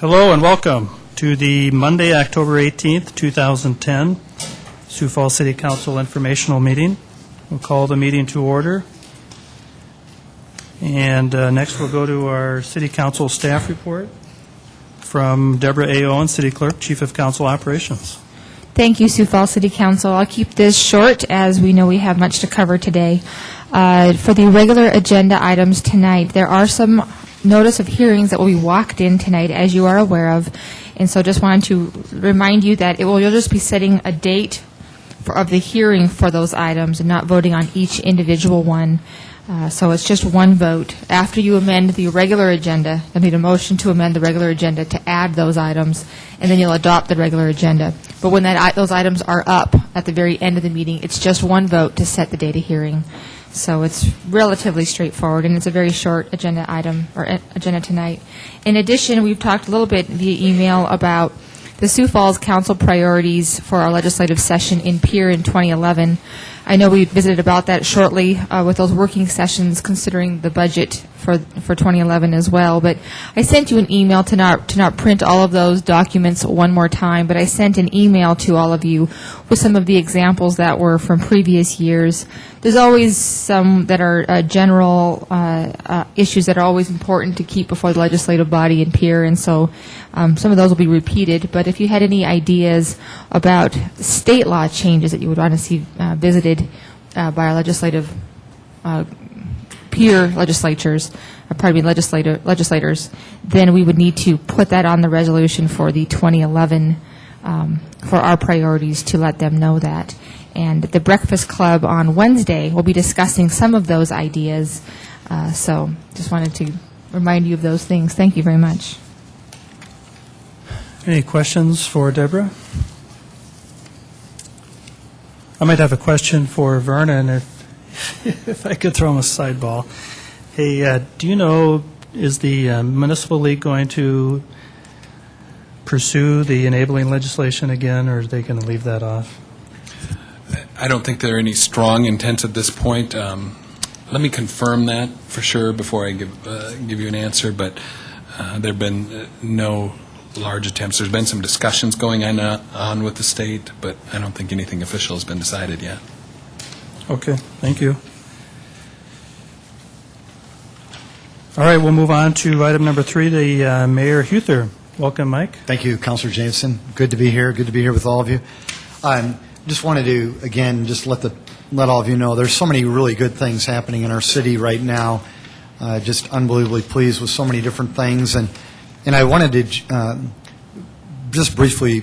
Hello and welcome to the Monday, October 18th, 2010, Sioux Falls City Council informational meeting. We'll call the meeting to order. And next we'll go to our City Council staff report from Deborah A. Owen, City Clerk, Chief of Council Operations. Thank you, Sioux Falls City Council. I'll keep this short as we know we have much to cover today. For the regular agenda items tonight, there are some notice of hearings that will be walked in tonight, as you are aware of. And so just wanted to remind you that you'll just be setting a date of the hearing for those items and not voting on each individual one. So it's just one vote. After you amend the regular agenda, you'll need a motion to amend the regular agenda to add those items, and then you'll adopt the regular agenda. But when those items are up at the very end of the meeting, it's just one vote to set the date of hearing. So it's relatively straightforward, and it's a very short agenda item or agenda tonight. In addition, we've talked a little bit via email about the Sioux Falls Council priorities for our legislative session in Pier in 2011. I know we visited about that shortly with those working sessions considering the budget for 2011 as well. But I sent you an email to not print all of those documents one more time, but I sent an email to all of you with some of the examples that were from previous years. There's always some that are general issues that are always important to keep before the legislative body in Pier, and so some of those will be repeated. But if you had any ideas about state law changes that you would want to see visited by our legislative peer legislatures, legislators, then we would need to put that on the resolution for the 2011 for our priorities to let them know that. And the Breakfast Club on Wednesday will be discussing some of those ideas. So just wanted to remind you of those things. Thank you very much. Any questions for Deborah? I might have a question for Vernon if I could throw him a side ball. Hey, do you know, is the Municipal League going to pursue the enabling legislation again, or are they going to leave that off? I don't think there are any strong intents at this point. Let me confirm that for sure before I give you an answer, but there have been no large attempts. There's been some discussions going on with the state, but I don't think anything official has been decided yet. Okay, thank you. All right, we'll move on to item number 3, the Mayor Huther. Welcome, Mike. Thank you, Councilor Jameson. Good to be here. Good to be here with all of you. Just wanted to, again, just let all of you know there's so many really good things happening in our city right now. Just unbelievably pleased with so many different things. And I wanted to just briefly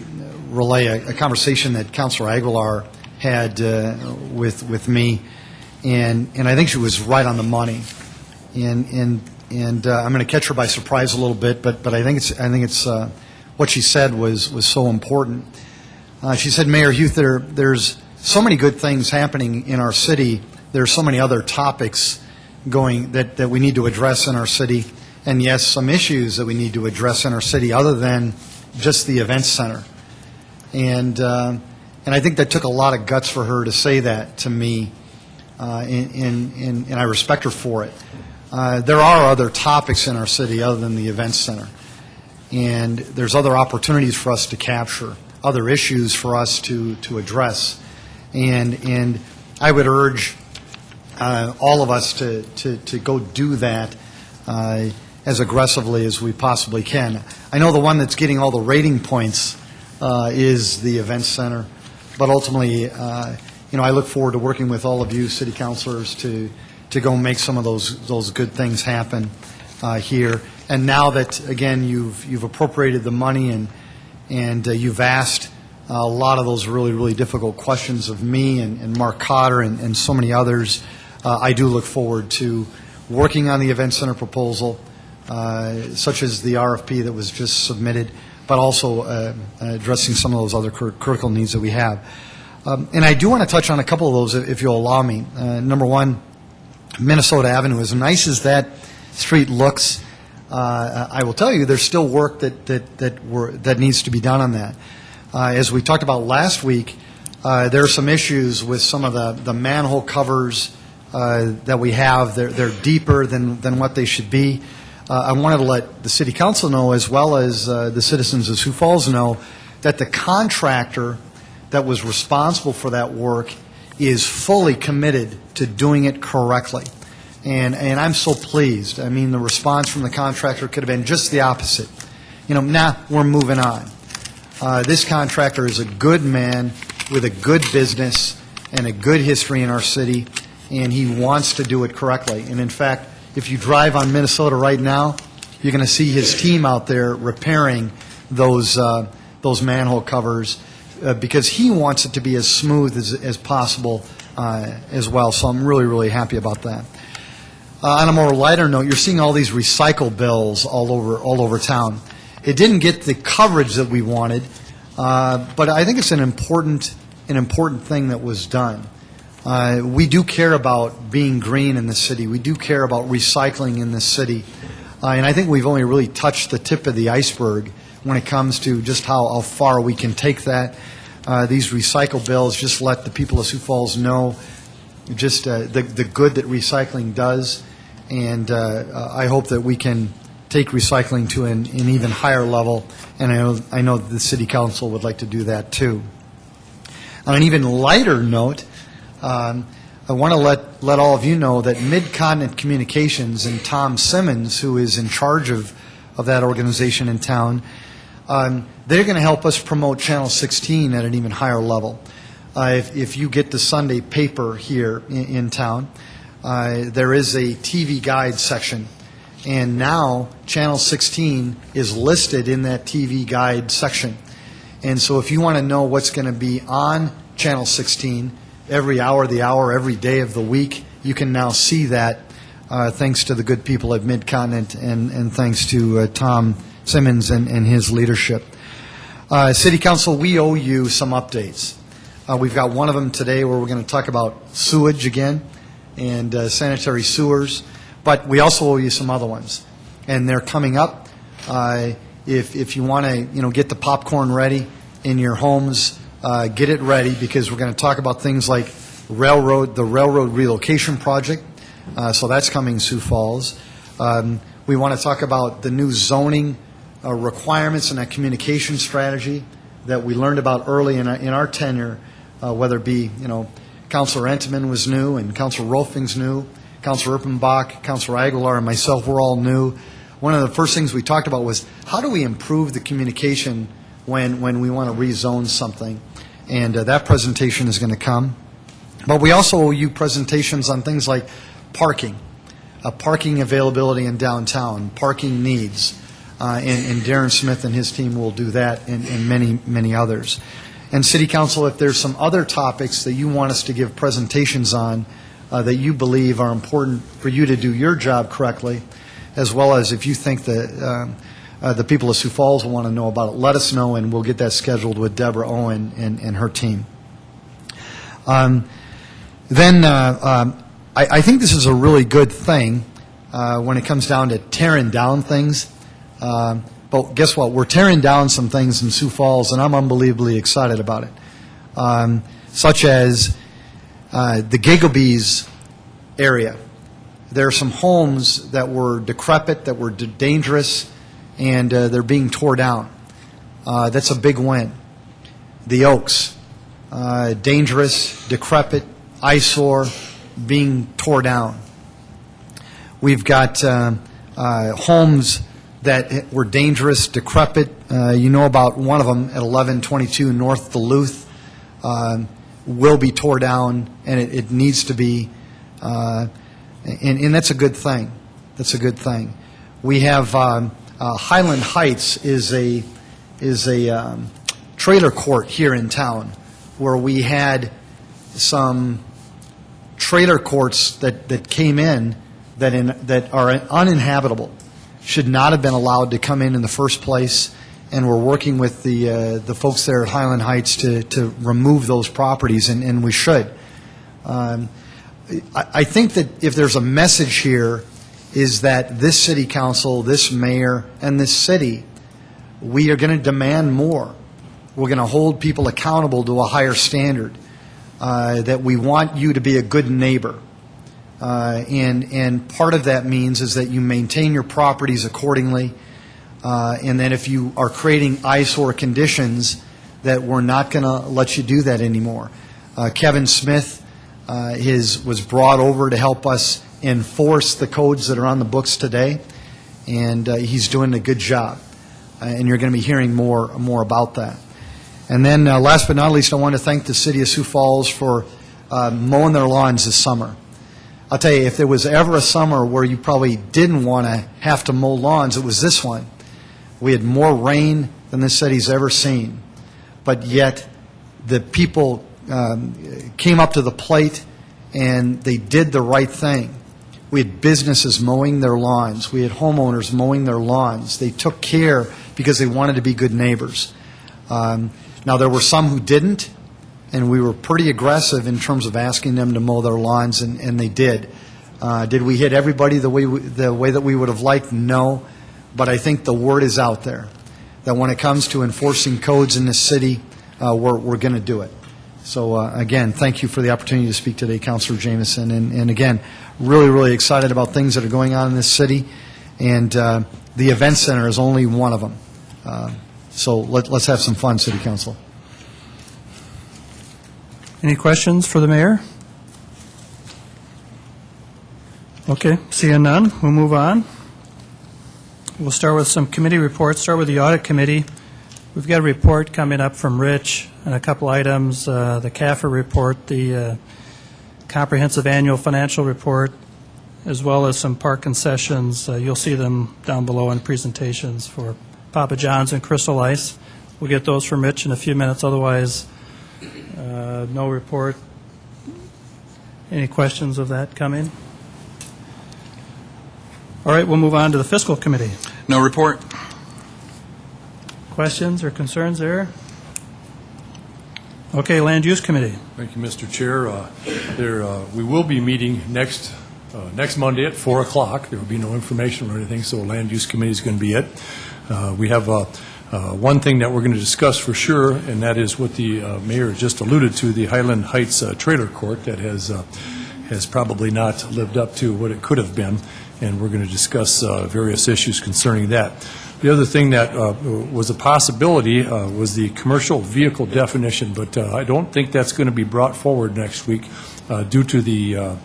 relay a conversation that Councilor Aguilar had with me, and I think she was right on the money. And I'm going to catch her by surprise a little bit, but I think it's what she said was so important. She said, Mayor Huther, there's so many good things happening in our city. There's so many other topics going that we need to address in our city. And yes, some issues that we need to address in our city other than just the events center. And I think that took a lot of guts for her to say that to me, and I respect her for it. There are other topics in our city other than the events center. And there's other opportunities for us to capture, other issues for us to address. And I would urge all of us to go do that as aggressively as we possibly can. I know the one that's getting all the rating points is the events center, but ultimately, I look forward to working with all of you city councilors to go make some of those good things happen here. And now that again you've appropriated the money and you've asked a lot of those really difficult questions of me and Mark Cotter and so many others, I do look forward to working on the event center proposal, such as the RFP that was just submitted, but also addressing some of those other critical needs that we have. And I do want to touch on a couple of those, if you'll allow me. Number one, Minnesota Avenue. As nice as that street looks, I will tell you there's still work that needs to be done on that. As we talked about last week, there are some issues with some of the manhole covers that we have. They're deeper than what they should be. I wanted to let the City Council know, as well as the citizens of Sioux Falls know, that the contractor that was responsible for that work is fully committed to doing it correctly. And I'm so pleased. I mean, the response from the contractor could have been just the opposite. We're moving on. This contractor is a good man with a good business and a good history in our city, and he wants to do it correctly. And in fact, if you drive on Minnesota right now, you're going to see his team out there repairing those manhole covers because he wants it to be as smooth as possible as well. So I'm really, really happy about that. On a more lighter note, you're seeing all these recycle bills all over town. It didn't get the coverage that we wanted, but I think it's an important thing that was done. We do care about being green in the city. We do care about recycling in the city. And I think we've only really touched the tip of the iceberg when it comes to just how far we can take that. These recycle bills just let the people of Sioux Falls know just the good that recycling does. And I hope that we can take recycling to an even higher level. And I know that the City Council would like to do that too. On an even lighter note, I want to let all of you know that Mid-Continent Communications and Tom Simmons, who is in charge of that organization in town, they're going to help us promote Channel 16 at an even higher level. If you get the Sunday paper here in town, there is a TV guide section, and now Channel 16 is listed in that TV guide section. And so if you want to know what's going to be on Channel 16 every hour of the hour, every day of the week, you can now see that thanks to the good people at Mid-Continent and thanks to Tom Simmons and his leadership. City Council, we owe you some updates. We've got one of them today where we're going to talk about sewage again and sanitary sewers, but we also owe you some other ones, and they're coming up. If you want to get the popcorn ready in your homes, get it ready, because we're going to talk about things like the railroad relocation project. So that's coming Sioux Falls. We want to talk about the new zoning requirements and that communication strategy that we learned about early in our tenure, whether it be, Councilor Entman was new, and Councilor Rolfing's new, Councilor Erpenbach, Councilor Aguilar, and myself were all new. One of the first things we talked about was how do we improve the communication when we want to rezone something, and that presentation is going to come. But we also owe you presentations on things like parking availability in downtown, parking needs, and Darren Smith and his team will do that, and many, many others. And City Council, if there's some other topics that you want us to give presentations on that you believe are important for you to do your job correctly, as well as if you think that the people of Sioux Falls will want to know about it, let us know, and we'll get that scheduled with Deborah Owen and her team. I think this is a really good thing when it comes down to tearing down things. But guess what? We're tearing down some things in Sioux Falls, and I'm unbelievably excited about it, such as the Gigabees area. There are some homes that were decrepit, that were dangerous, and they're being tore down. That's a big win. The Oaks, dangerous, decrepit, eyesore, being tore down. We've got homes that were dangerous, decrepit. You know about one of them at 1122 North Duluth. Will be tore down, and it needs to be, and that's a good thing. That's a good thing. We have Highland Heights is a trailer court here in town, where we had some trailer courts that came in that are uninhabitable, should not have been allowed to come in the first place, and we're working with the folks there at Highland Heights to remove those properties, and we should. I think that if there's a message here, is that this City Council, this mayor, and this city, we are going to demand more. We're going to hold people accountable to a higher standard, that we want you to be a good neighbor. And part of that means is that you maintain your properties accordingly, and then if you are creating eyesore conditions, that we're not going to let you do that anymore. Kevin Smith was brought over to help us enforce the codes that are on the books today, and he's doing a good job. And you're going to be hearing more about that. And then last but not least, I want to thank the City of Sioux Falls for mowing their lawns this summer. I'll tell you, if there was ever a summer where you probably didn't want to have to mow lawns, it was this one. We had more rain than this city's ever seen, but yet the people came up to the plate and they did the right thing. We had businesses mowing their lawns. We had homeowners mowing their lawns. They took care because they wanted to be good neighbors. Now, there were some who didn't, and we were pretty aggressive in terms of asking them to mow their lawns, and they did. Did we hit everybody the way that we would have liked? No, but I think the word is out there that when it comes to enforcing codes in this city, we're going to do it. So, again, thank you for the opportunity to speak today, Councilor Jamieson, and again, really, really excited about things that are going on in this city, and the event center is only one of them. So let's have some fun, City Council. Any questions for the mayor? Okay, seeing none, we'll move on. We'll start with some committee reports. Start with the audit committee. We've got a report coming up from Rich and a couple items, the CAFR report, the comprehensive annual financial report, as well as some park concessions. You'll see them down below in presentations for Papa John's and Crystal Ice. We'll get those from Rich in a few minutes. Otherwise, no report. Any questions of that coming? All right, we'll move on to the fiscal committee. No report. Questions or concerns there? Okay, land use committee. Thank you, Mr. Chair. We will be meeting next Monday at 4 o'clock. There will be no information or anything, so land use committee is going to be it. We have one thing that we're going to discuss for sure, and that is what the mayor just alluded to, the Highland Heights trailer court that has probably not lived up to what it could have been, and we're going to discuss various issues concerning that. The other thing that was a possibility was the commercial vehicle definition, but I don't think that's going to be brought forward next week due to the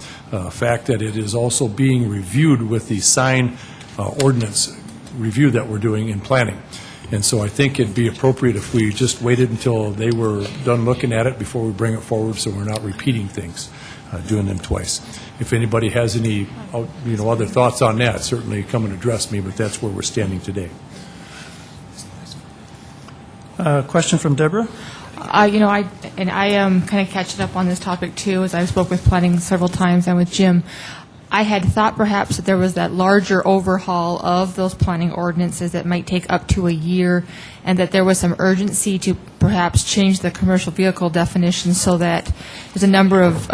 fact that it is also being reviewed with the sign ordinance review that we're doing in planning. And so I think it'd be appropriate if we just waited until they were done looking at it before we bring it forward, so we're not repeating things, doing them twice. If anybody has any other thoughts on that, certainly come and address me, but that's where we're standing today. Question from Deborah? I am kind of catching up on this topic too, as I spoke with planning several times and with Jim. I had thought perhaps that there was that larger overhaul of those planning ordinances that might take up to a year, and that there was some urgency to perhaps change the commercial vehicle definition so that there's a number of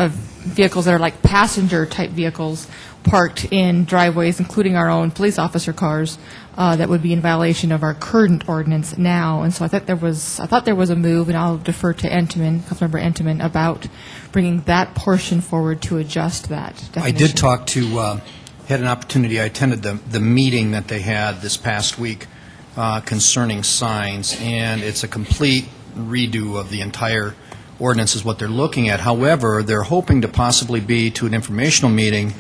vehicles that are like passenger-type vehicles parked in driveways, including our own police officer cars, that would be in violation of our current ordinance now. And so I thought there was a move, and I'll defer to Councilmember Entenmann, about bringing that portion forward to adjust that definition. I did talk to, had an opportunity, I attended the meeting that they had this past week concerning signs, and it's a complete redo of the entire ordinance is what they're looking at. However, they're hoping to possibly be to an informational meeting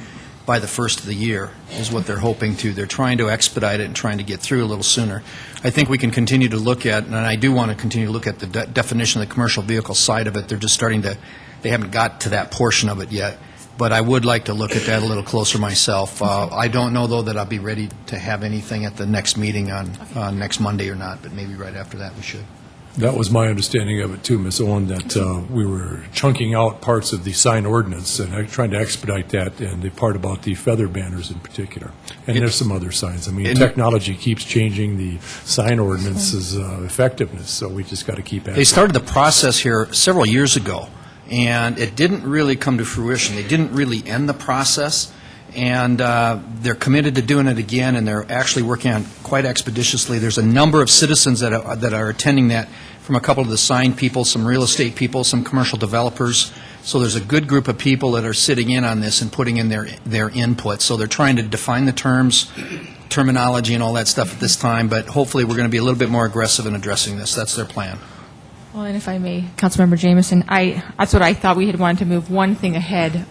by the first of the year is what they're hoping to. They're trying to expedite it and trying to get through a little sooner. I think we can continue to look at, and I do want to continue to look at the definition of the commercial vehicle side of it. They're just starting to, they haven't got to that portion of it yet. But I would like to look at that a little closer myself. I don't know, though, that I'll be ready to have anything at the next meeting on next Monday or not, but maybe right after that we should. That was my understanding of it, too, Ms. Owen, that we were chunking out parts of the sign ordinance and trying to expedite that, and the part about the feather banners in particular. And there's some other signs. I mean, technology keeps changing the sign ordinance's effectiveness, so we just got to keep at it. They started the process here several years ago, and it didn't really come to fruition. They didn't really end the process, and they're committed to doing it again, and they're actually working on it quite expeditiously. There's a number of citizens that are attending that, from a couple of the sign people, some real estate people, some commercial developers. So there's a good group of people that are sitting in on this and putting in their input. So they're trying to define the terms, terminology, and all that stuff at this time, but hopefully we're going to be a little bit more aggressive in addressing this. That's their plan. Well, and if I may, Councilmember Jameson, that's what I thought. We had wanted to move one thing ahead,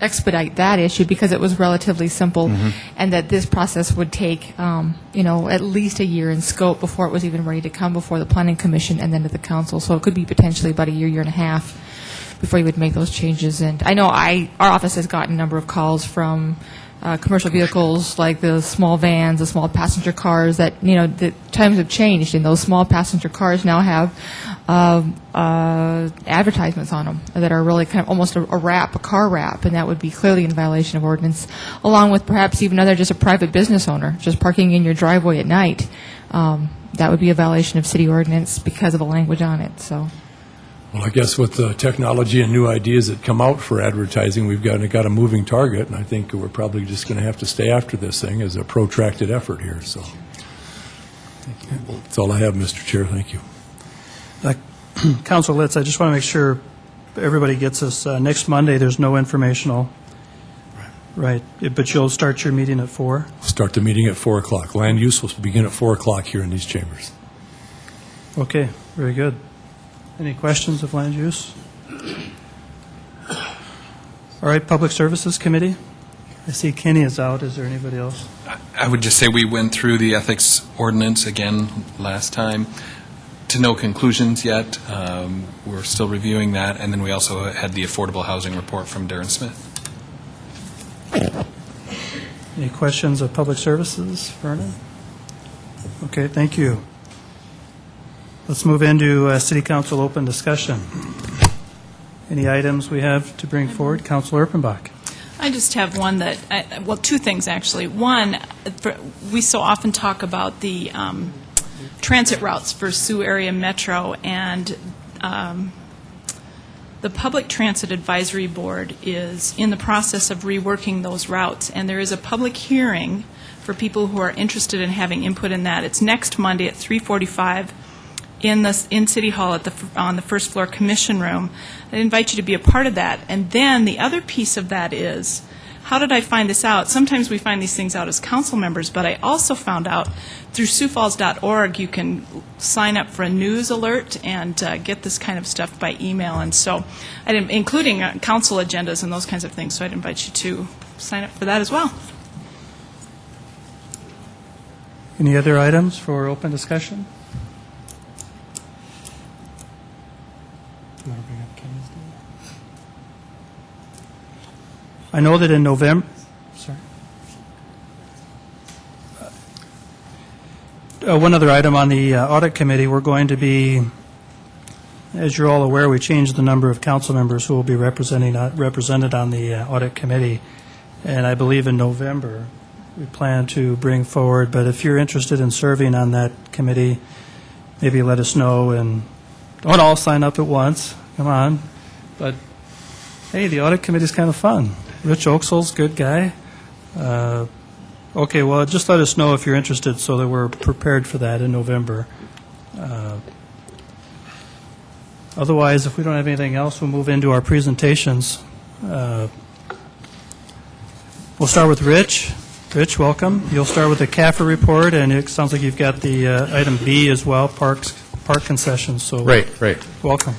expedite that issue because it was relatively simple, and that this process would take, at least a year in scope before it was even ready to come before the Planning Commission and then to the Council. So it could be potentially about a year and a half before you would make those changes. And I know our office has gotten a number of calls from commercial vehicles like the small vans, the small passenger cars that, the times have changed, and those small passenger cars now have advertisements on them that are really kind of almost a car wrap, and that would be clearly in violation of ordinance, along with perhaps even just a private business owner just parking in your driveway at night. That would be a violation of city ordinance because of the language on it, so. Well, I guess with the technology and new ideas that come out for advertising, we've got a moving target, and I think we're probably just going to have to stay after this thing as a protracted effort here. So that's all I have, Mr. Chair. Thank you. Council Litz, I just want to make sure everybody gets this. Next Monday, there's no informational. Right. But you'll start your meeting at 4? We'll start the meeting at 4 o'clock. Land use will begin at 4 o'clock here in these chambers. Okay, very good. Any questions of land use? All right, Public Services Committee. I see Kenny is out. Is there anybody else? I would just say we went through the ethics ordinance again last time. To no conclusions yet. We're still reviewing that. And then we also had the affordable housing report from Darren Smith. Any questions of Public Services, Vernon? Okay, thank you. Let's move into City Council open discussion. Any items we have to bring forward? Councilor Erpenbach. I just have one two things actually. One, we so often talk about the transit routes for Sioux Area Metro, and the Public Transit Advisory Board is in the process of reworking those routes, and there is a public hearing for people who are interested in having input in that. It's next Monday at 3:45 in City Hall on the first floor commission room. I invite you to be a part of that. And then the other piece of that is, how did I find this out? Sometimes we find these things out as council members, but I also found out through siouxfalls.org you can sign up for a news alert and get this kind of stuff by email. And so, including council agendas and those kinds of things. So I'd invite you to sign up for that as well. Any other items for open discussion? I know that in November, one other item on the audit committee, we're going to be, as you're all aware, we changed the number of council members who will be represented on the audit committee, and I believe in November we plan to bring forward, but if you're interested in serving on that committee, maybe let us know, and don't all sign up at once, come on, but hey, the audit committee is kind of fun. Rich Oaksel's a good guy. Okay, well, just let us know if you're interested so that we're prepared for that in November. Otherwise, if we don't have anything else, we'll move into our presentations. We'll start with Rich. Rich, welcome. You'll start with the CAFR report, and it sounds like you've got the item B as well, park concessions. So Right. Welcome.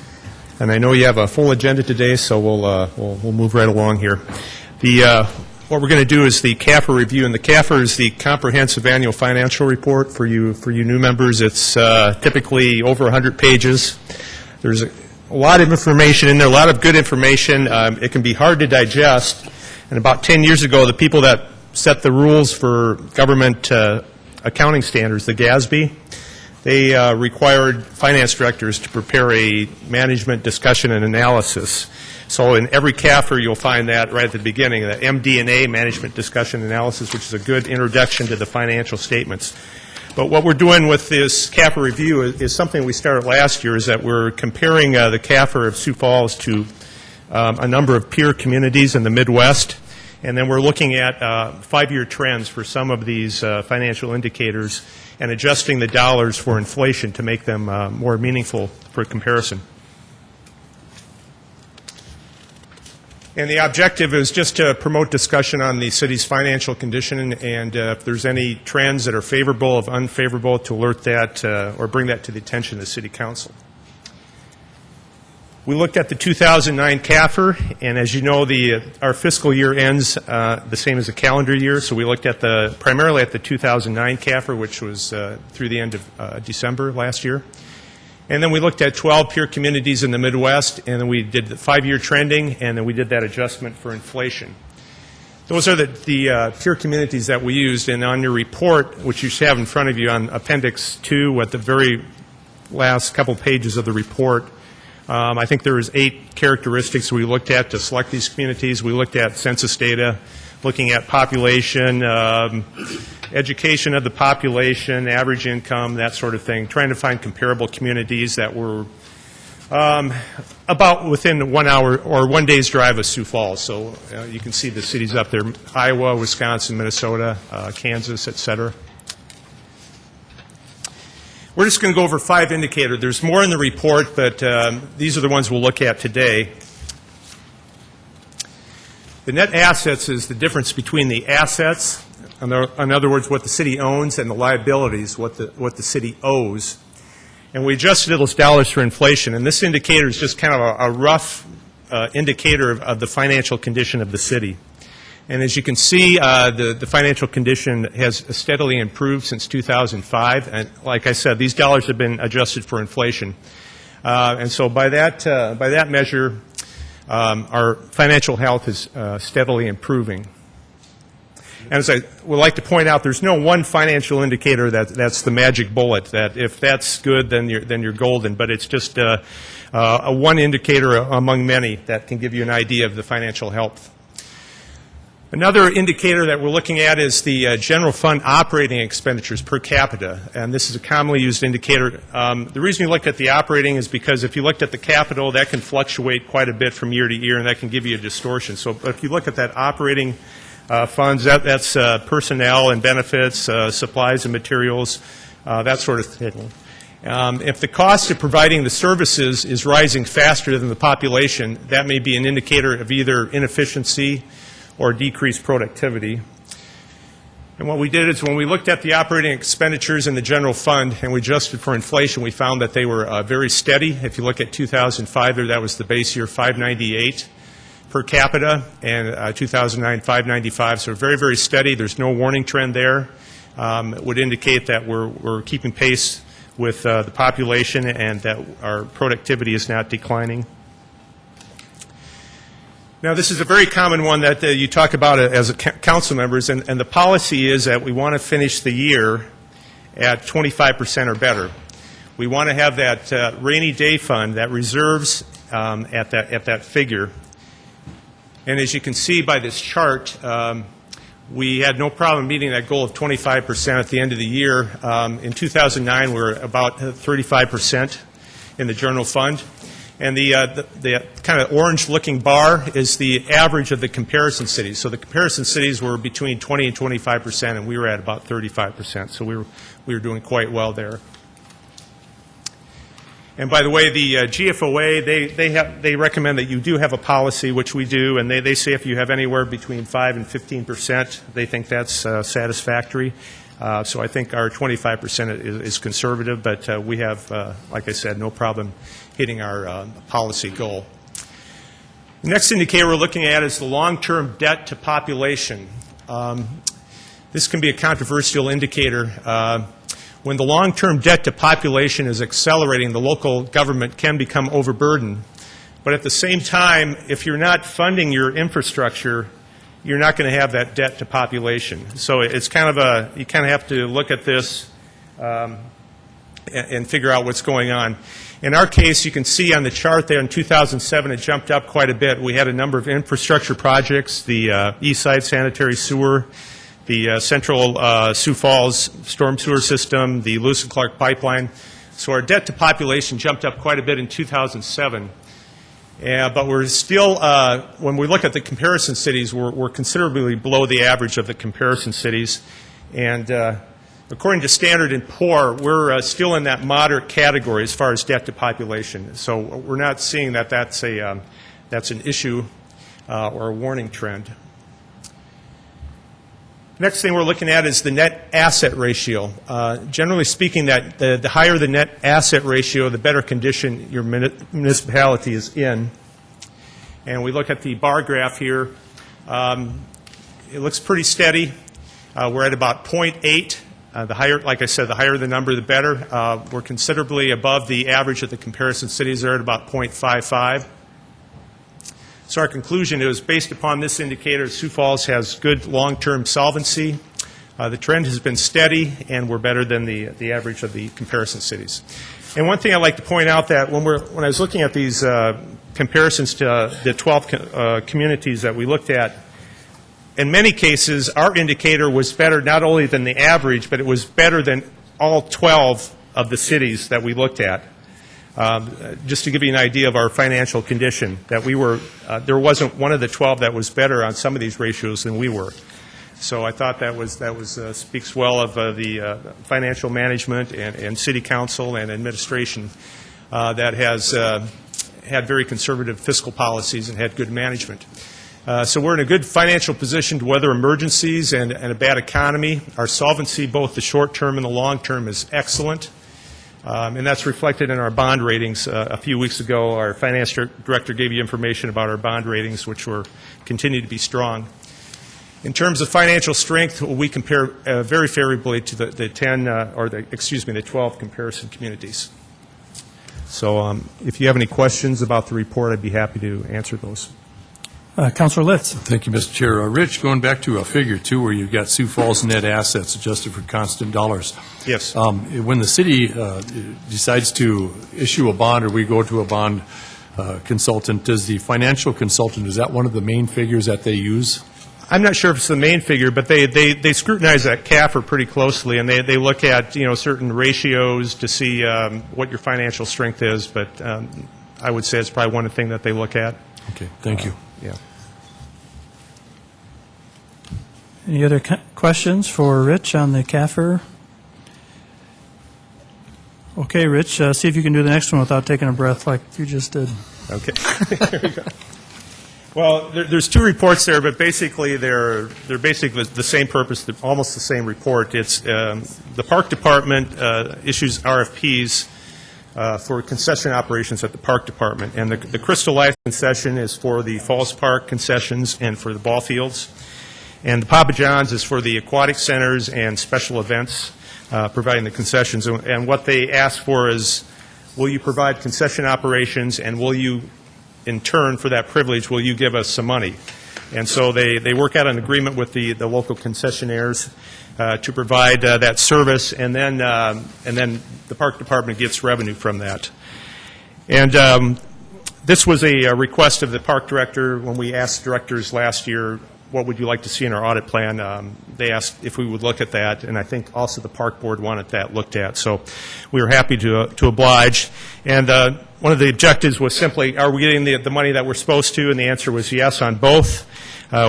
And I know you have a full agenda today, so we'll move right along here. What we're going to do is the CAFR review, and the CAFR is the Comprehensive Annual Financial Report for you new members. It's typically over 100 pages. There's a lot of information in there, a lot of good information. It can be hard to digest. And about 10 years ago, the people that set the rules for government accounting standards, the GASB, they required finance directors to prepare a management discussion and analysis. So in every CAFR, you'll find that right at the beginning, the MD&A, management discussion analysis, which is a good introduction to the financial statements. But what we're doing with this CAFR review is something we started last year, is that we're comparing the CAFR of Sioux Falls to a number of peer communities in the Midwest. And then we're looking at 5-year trends for some of these financial indicators and adjusting the dollars for inflation to make them more meaningful for comparison. And the objective is just to promote discussion on the city's financial condition, and if there's any trends that are favorable or unfavorable, to alert that or bring that to the attention of the City Council. We looked at the 2009 CAFR, and as you know, our fiscal year ends the same as the calendar year, so we looked at primarily at the 2009 CAFR, which was through the end of December last year. And then we looked at 12 peer communities in the Midwest, and then we did the 5-year trending, and then we did that adjustment for inflation. Those are the peer communities that we used, and on your report, which you should have in front of you on Appendix 2, at the very last couple pages of the report, I think there was 8 characteristics we looked at to select these communities. We looked at census data, looking at population, education of the population, average income, that sort of thing, trying to find comparable communities that were about within 1 hour or 1 day's drive of Sioux Falls. So you can see the cities up there: Iowa, Wisconsin, Minnesota, Kansas, et cetera. We're just going to go over 5 indicators. There's more in the report, but these are the ones we'll look at today. The net assets is the difference between the assets, in other words, what the city owns, and the liabilities, what the city owes. And we adjusted those dollars for inflation. And this indicator is just kind of a rough indicator of the financial condition of the city. And as you can see, the financial condition has steadily improved since 2005. And like I said, these dollars have been adjusted for inflation. And so by that measure, our financial health is steadily improving. And as I would like to point out, there's no one financial indicator that's the magic bullet, that if that's good, then you're golden. But it's just a one indicator among many that can give you an idea of the financial health. Another indicator that we're looking at is the general fund operating expenditures per capita, and this is a commonly used indicator. The reason you look at the operating is because if you looked at the capital, that can fluctuate quite a bit from year to year, and that can give you a distortion. So if you look at that operating funds, that's personnel and benefits, supplies and materials, that sort of thing. If the cost of providing the services is rising faster than the population, that may be an indicator of either inefficiency or decreased productivity. And what we did is when we looked at the operating expenditures in the general fund and we adjusted for inflation, we found that they were very steady. If you look at 2005 there, that was the base year, $598 per capita, and 2009, $595. So very, very steady. There's no warning trend there. It would indicate that we're keeping pace with the population and that our productivity is not declining. Now, this is a very common one that you talk about as council members, and the policy is that we want to finish the year at 25% or better. We want to have that rainy day fund, that reserves at that figure. And as you can see by this chart, we had no problem meeting that goal of 25% at the end of the year. In 2009, we were about 35% in the general fund. And the kind of orange-looking bar is the average of the comparison cities. So the comparison cities were between 20 and 25%, and we were at about 35%. So we were doing quite well there. And by the way, the GFOA, they recommend that you do have a policy, which we do, and they say if you have anywhere between 5 and 15%, they think that's satisfactory. So I think our 25% is conservative, but we have, like I said, no problem hitting our policy goal. The next indicator we're looking at is the long-term debt to population. This can be a controversial indicator. When the long-term debt to population is accelerating, the local government can become overburdened. But at the same time, if you're not funding your infrastructure, you're not going to have that debt to population. So it's kind of you kind of have to look at this and figure out what's going on. In our case, you can see on the chart there in 2007, it jumped up quite a bit. We had a number of infrastructure projects, the East Side Sanitary Sewer, the Central Sioux Falls Storm Sewer System, the Lewis and Clark Pipeline. So our debt to population jumped up quite a bit in 2007. But we're still, when we look at the comparison cities, we're considerably below the average of the comparison cities. And according to Standard & Poor's, we're still in that moderate category as far as debt to population. So we're not seeing that that's an issue or a warning trend. Next thing we're looking at is the net asset ratio. Generally speaking, that the higher the net asset ratio, the better condition your municipality is in. And we look at the bar graph here. It looks pretty steady. We're at about 0.8. The higher, like I said, the higher the number, the better. We're considerably above the average of the comparison cities. They're at about 0.55. So our conclusion is, based upon this indicator, Sioux Falls has good long-term solvency. The trend has been steady, and we're better than the average of the comparison cities. And one thing I'd like to point out that when I was looking at these comparisons to the 12 communities that we looked at, in many cases, our indicator was better not only than the average, but it was better than all 12 of the cities that we looked at. Just to give you an idea of our financial condition, that we were, there wasn't one of the 12 that was better on some of these ratios than we were. So I thought that speaks well of the financial management and city council and administration that has had very conservative fiscal policies and had good management. So we're in a good financial position to weather emergencies and a bad economy. Our solvency, both the short term and the long term, is excellent. And that's reflected in our bond ratings. A few weeks ago, our finance director gave you information about our bond ratings, which continue to be strong. In terms of financial strength, we compare very favorably to the 12 comparison communities. So if you have any questions about the report, I'd be happy to answer those. Councilor Litz. Thank you, Mr. Chair. Rich, going back to a figure, too, where you've got Sioux Falls net assets adjusted for constant dollars. Yes. When the city decides to issue a bond or we go to a bond consultant, does the financial consultant, is that one of the main figures that they use? I'm not sure if it's the main figure, but they scrutinize that CAFR pretty closely, and they look at certain ratios to see what your financial strength is. But I would say it's probably one thing that they look at. Okay, thank you. Yeah. Any other questions for Rich on the CAFR? Okay, Rich, see if you can do the next one without taking a breath like you just did. Okay. There you go. Well, there's two reports there, but basically they're basically the same purpose, almost the same report. It's the Park Department issues RFPs for concession operations at the Park Department, and the Crystal Life concession is for the Falls Park concessions and for the ball fields, and the Papa John's is for the aquatic centers and special events, providing the concessions. And what they ask for is, will you provide concession operations, and will you, in turn for that privilege, will you give us some money? And so they work out an agreement with the local concessionaires to provide that service, and then the Park Department gets revenue from that. And this was a request of the Park Director when we asked directors last year, what would you like to see in our audit plan? They asked if we would look at that, and I think also the Park Board wanted that looked at. So we were happy to oblige. And one of the objectives was simply, are we getting the money that we're supposed to? And the answer was yes on both.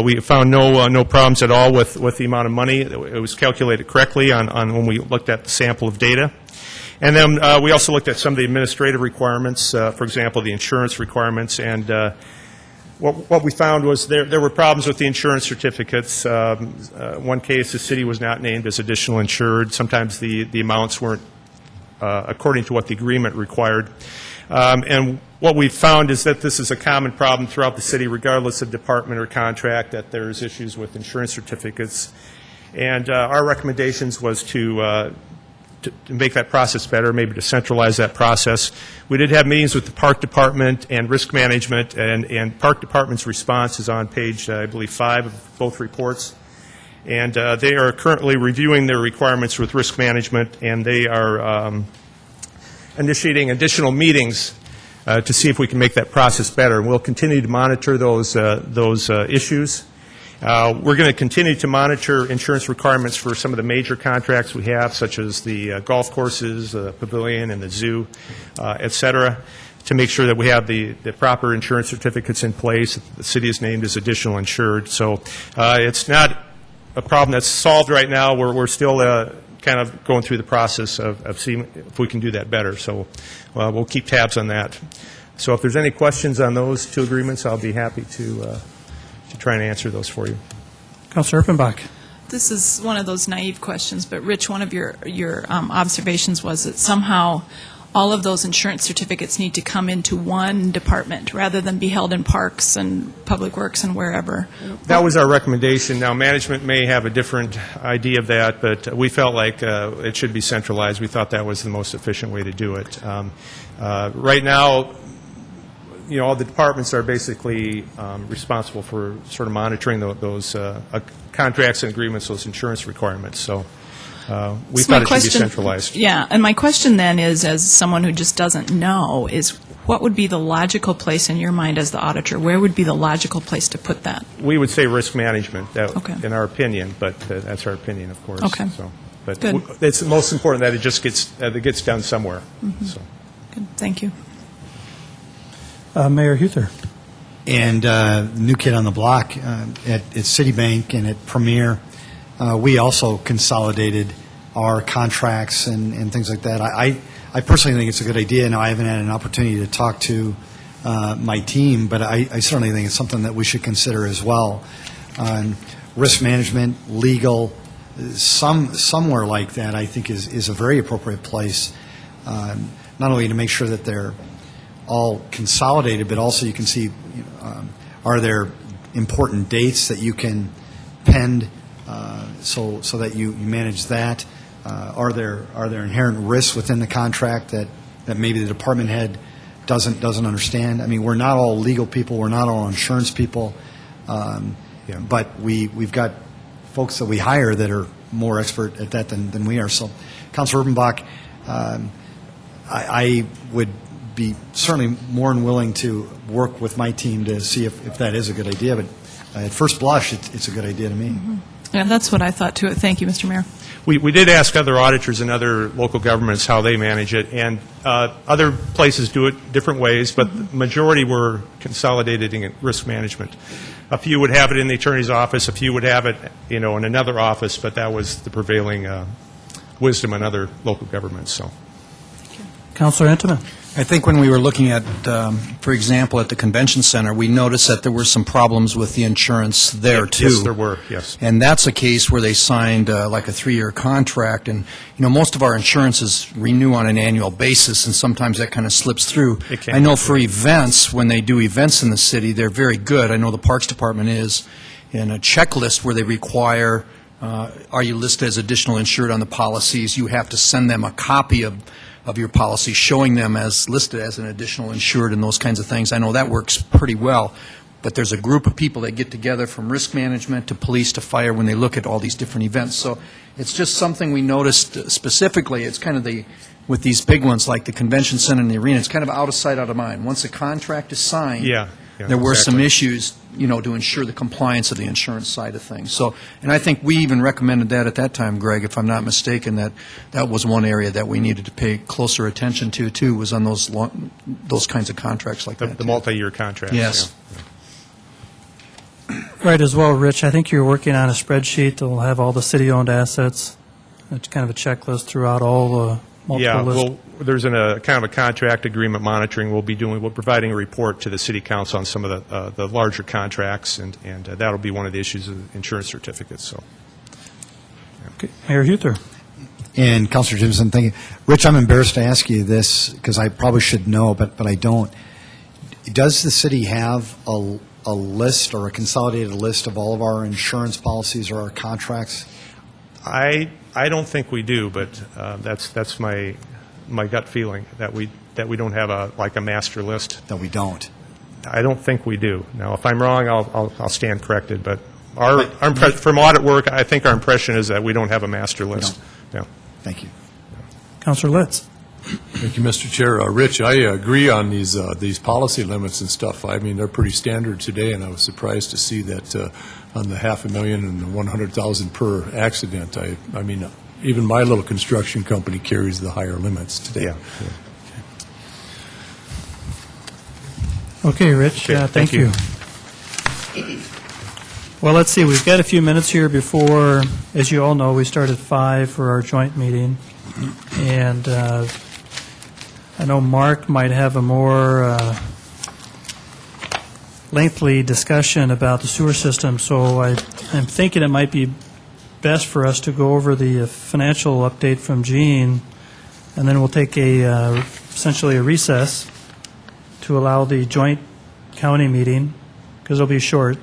We found no problems at all with the amount of money. It was calculated correctly on when we looked at the sample of data. And then we also looked at some of the administrative requirements, for example, the insurance requirements. And what we found was there were problems with the insurance certificates. One case, the city was not named as additional insured. Sometimes the amounts weren't according to what the agreement required. And what we've found is that this is a common problem throughout the city, regardless of department or contract, that there's issues with insurance certificates. And our recommendations was to make that process better, maybe to centralize that process. We did have meetings with the Park Department and Risk Management, and Park Department's response is on page, I believe, 5 of both reports. And they are currently reviewing their requirements with Risk Management, and they are initiating additional meetings to see if we can make that process better. And we'll continue to monitor those issues. We're going to continue to monitor insurance requirements for some of the major contracts we have, such as the golf courses, the pavilion, and the zoo, et cetera, to make sure that we have the proper insurance certificates in place. The city is named as additional insured. So it's not a problem that's solved right now. We're still kind of going through the process of seeing if we can do that better. So we'll keep tabs on that. So if there's any questions on those two agreements, I'll be happy to try and answer those for you. Councilor Erpenbach. This is one of those naive questions, but Rich, one of your observations was that somehow all of those insurance certificates need to come into one department rather than be held in parks and public works and wherever. That was our recommendation. Now, management may have a different idea of that, but we felt like it should be centralized. We thought that was the most efficient way to do it. Right now, all the departments are basically responsible for sort of monitoring those contracts and agreements, those insurance requirements. So we thought it should be centralized. Yeah, and my question then is, as someone who just doesn't know, is what would be the logical place in your mind as the auditor? Where would be the logical place to put that? We would say risk management, Okay. in our opinion, but that's our opinion, of course. Okay. So, but Good. it's most important that it gets done somewhere. Mm-hmm. So. Good, thank you. Mayor Huther. And new kid on the block at Citibank and at Premier, we also consolidated our contracts and things like that. I personally think it's a good idea. Now, I haven't had an opportunity to talk to my team, but I certainly think it's something that we should consider as well. Risk management, legal, somewhere like that, I think is a very appropriate place, not only to make sure that they're all consolidated, but also you can see, are there important dates that you can pend so that you manage that? Are there inherent risks within the contract that maybe the department head doesn't understand? I mean, we're not all legal people, we're not all insurance people, but we've got folks that we hire that are more expert at that than we are. So, Councilor Urbanbach, I would be certainly more than willing to work with my team to see if that is a good idea. But at first blush, it's a good idea to me. Mm-hmm. Yeah, that's what I thought too. Thank you, Mr. Mayor. We did ask other auditors and other local governments how they manage it, and other places do it different ways, but the majority were consolidated in risk management. A few would have it in the attorney's office, a few would have it, in another office, but that was the prevailing wisdom in other local governments. So, Councilor Intiman. I think when we were looking at, for example, at the convention center, we noticed that there were some problems with the insurance there, too. Yes, there were, yes. And that's a case where they signed like a 3-year contract, and, most of our insurances renew on an annual basis, and sometimes that kind of slips through. It can. I know for events, when they do events in the city, they're very good. I know the Parks Department is in a checklist where they require, are you listed as additional insured on the policies? You have to send them a copy of your policy showing them as listed as an additional insured and those kinds of things. I know that works pretty well, but there's a group of people that get together from risk management to police to fire when they look at all these different events. So it's just something we noticed specifically. It's kind of with these big ones like the convention center and the arena, it's kind of out of sight, out of mind. Once a contract is signed, there were some issues, to ensure the compliance of the insurance side of things. So, and I think we even recommended that at that time, Greg, if I'm not mistaken, that was one area that we needed to pay closer attention to, too, was on those kinds of contracts like that. The multi-year contracts. Yes. Yeah. Right, as well, Rich, I think you're working on a spreadsheet that will have all the city-owned assets. It's kind of a checklist throughout all the multiple lists. Well, there's kind of a contract agreement monitoring we're providing a report to the city council on some of the larger contracts, and that'll be one of the issues of insurance certificates. So, Okay. Mayor Huther. And Councilor Jimson, thank you. Rich, I'm embarrassed to ask you this because I probably should know, but I don't. Does the city have a list or a consolidated list of all of our insurance policies or our contracts? I don't think we do, but that's my gut feeling that we don't have a master list. That we don't. I don't think we do. Now, if I'm wrong, I'll stand corrected. But from audit work, I think our impression is that we don't have a master list. Yeah. Thank you. Councilor Litz. Thank you, Mr. Chair. Rich, I agree on these policy limits and stuff. I mean, they're pretty standard today, and I was surprised to see that on the $500,000 and the $100,000 per accident. I mean, even my little construction company carries the higher limits today. Yeah. Okay, Rich, Okay, thank you. Well, let's see, we've got a few minutes here before, as you all know, we start at 5 for our joint meeting. And I know Mark might have a more lengthy discussion about the sewer system, so I'm thinking it might be best for us to go over the financial update from Gene, and then we'll take essentially a recess to allow the joint county meeting, because it'll be short,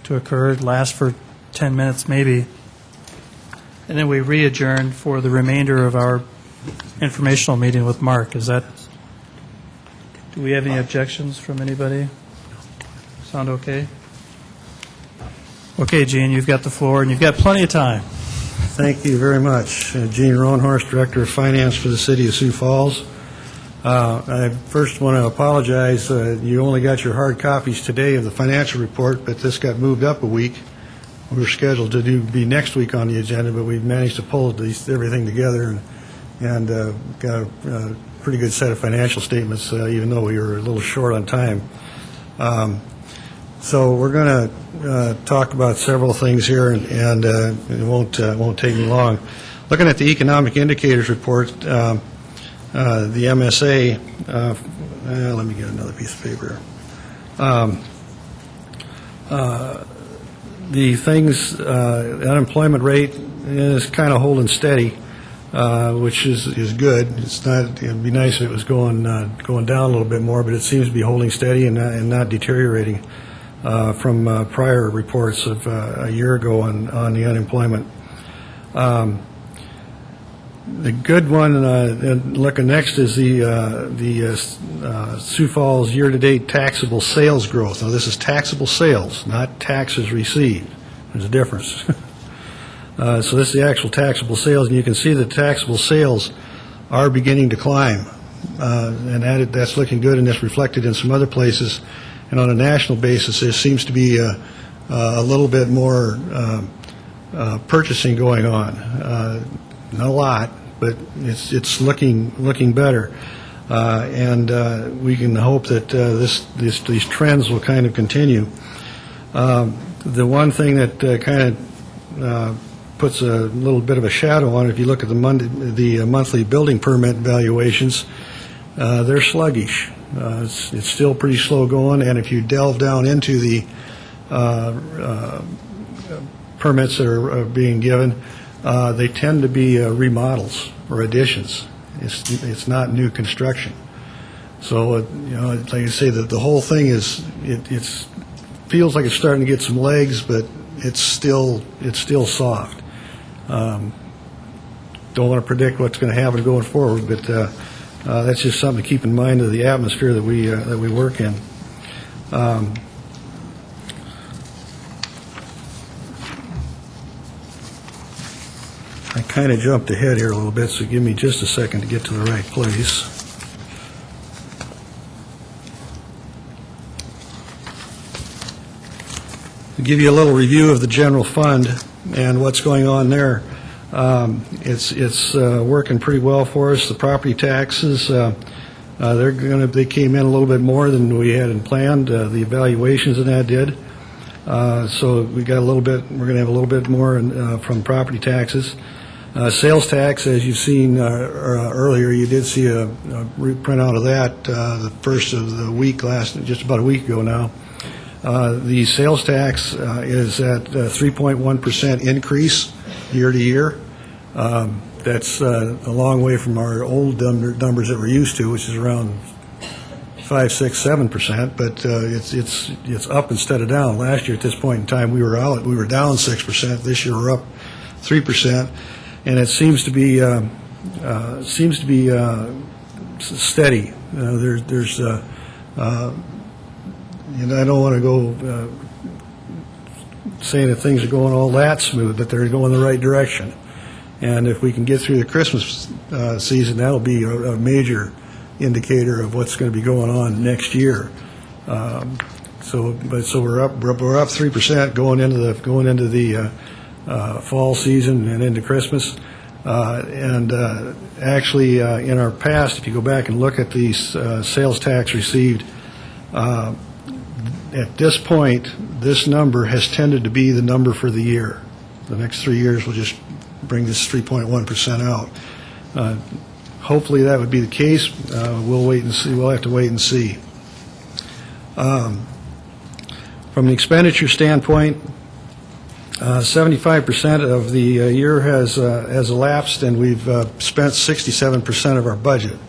to occur, last for 10 minutes maybe, and then we re-adjourn for the remainder of our informational meeting with Mark. Do we have any objections from anybody? Sound okay? Okay, Gene, you've got the floor, and you've got plenty of time. Thank you very much. Gene Roanhorst, Director of Finance for the City of Sioux Falls. I first want to apologize. You only got your hard copies today of the financial report, but this got moved up a week. We were scheduled to be next week on the agenda, but we've managed to pull everything together and got a pretty good set of financial statements, even though we were a little short on time. So we're going to talk about several things here, and it won't take me long. Looking at the economic indicators report, the MSA, let me get another piece of paper. The unemployment rate is kind of holding steady, which is good. It'd be nice if it was going down a little bit more, but it seems to be holding steady and not deteriorating from prior reports of a year ago on the unemployment. The good one, looking next, is the Sioux Falls year-to-date taxable sales growth. Now, this is taxable sales, not taxes received. There's a difference. So this is the actual taxable sales, and you can see that taxable sales are beginning to climb, and that's looking good, and that's reflected in some other places. And on a national basis, there seems to be a little bit more purchasing going on. Not a lot, but it's looking better, and we can hope that these trends will kind of continue. The one thing that kind of puts a little bit of a shadow on it, if you look at the monthly building permit valuations, they're sluggish. It's still pretty slow going, and if you delve down into the permits that are being given, they tend to be remodels or additions. It's not new construction. So like I say, the whole thing it feels like it's starting to get some legs, but it's still soft. Don't want to predict what's going to happen going forward, but that's just something to keep in mind of the atmosphere that we work in. I kind of jumped ahead here a little bit, so give me just a second to get to the right place. To give you a little review of the general fund and what's going on there, it's working pretty well for us. The property taxes, they came in a little bit more than we had planned. The evaluations in that did. So we got a little bit. We're going to have a little bit more from property taxes. Sales tax, as you've seen earlier, you did see a printout of that the first of the week, just about a week ago now. The sales tax is at 3.1% increase year to year. That's a long way from our old numbers that we're used to, which is around 5, 6, 7%. But it's up instead of down. Last year at this point in time, we were down 6%. This year we're up 3%. And it seems to be steady. There's and I don't want to go saying that things are going all that smooth, but they're going the right direction. And if we can get through the Christmas season, that'll be a major indicator of what's going to be going on next year. So we're up 3% going into the fall season and into Christmas. Actually, in our past, if you go back and look at the sales tax received, at this point, this number has tended to be the number for the year. The next 3 years will just bring this 3.1% out. Hopefully that would be the case. We'll wait and see. We'll have to wait and see. From the expenditure standpoint, 75% of the year has elapsed, and we've spent 67% of our budget.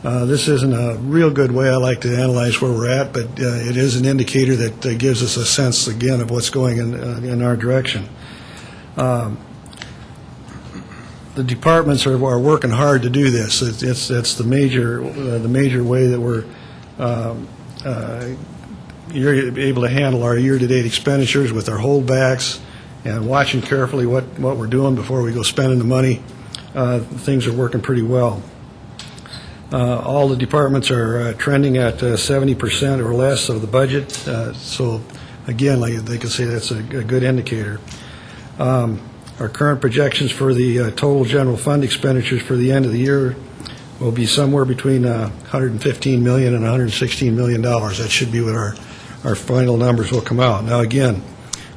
This isn't a real good way I like to analyze where we're at, but it is an indicator that gives us a sense, again, of what's going in our direction. The departments are working hard to do this. It's the major way that we're you're able to handle our year-to-date expenditures with our holdbacks and watching carefully what we're doing before we go spending the money. Things are working pretty well. All the departments are trending at 70% or less of the budget. So, again, like they can say, that's a good indicator. Our current projections for the total general fund expenditures for the end of the year will be somewhere between $115 million and $116 million. That should be what our final numbers will come out. Now, again,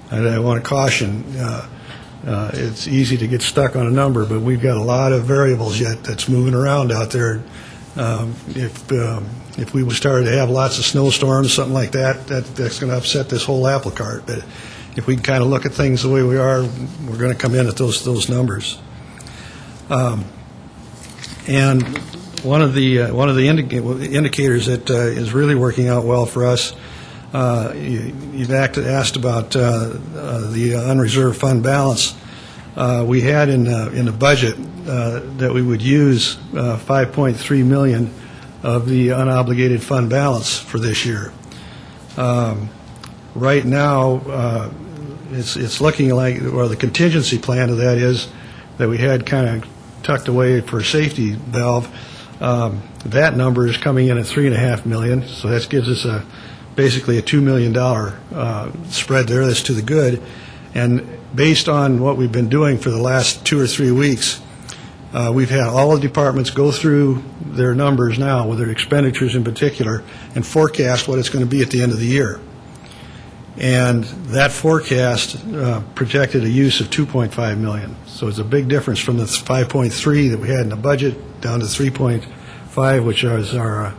I want to caution, it's easy to get stuck on a number, but we've got a lot of variables yet that's moving around out there. If we started to have lots of snowstorms, something like that, that's going to upset this whole apple cart. But if we can kind of look at things the way we are, we're going to come in at those numbers. And one of the indicators that is really working out well for us, you've asked about the unreserved fund balance. We had in the budget that we would use $5.3 million of the unobligated fund balance for this year. Right now, it's looking like, or the contingency plan of that is that we had kind of tucked away for a safety valve. That number is coming in at $3.5 million, so that gives us basically a $2 million spread there. That's to the good. And based on what we've been doing for the last 2 or 3 weeks, we've had all the departments go through their numbers now, with their expenditures in particular, and forecast what it's going to be at the end of the year. And that forecast projected a use of $2.5 million. So it's a big difference from the 5.3 that we had in the budget down to 3.5, which is our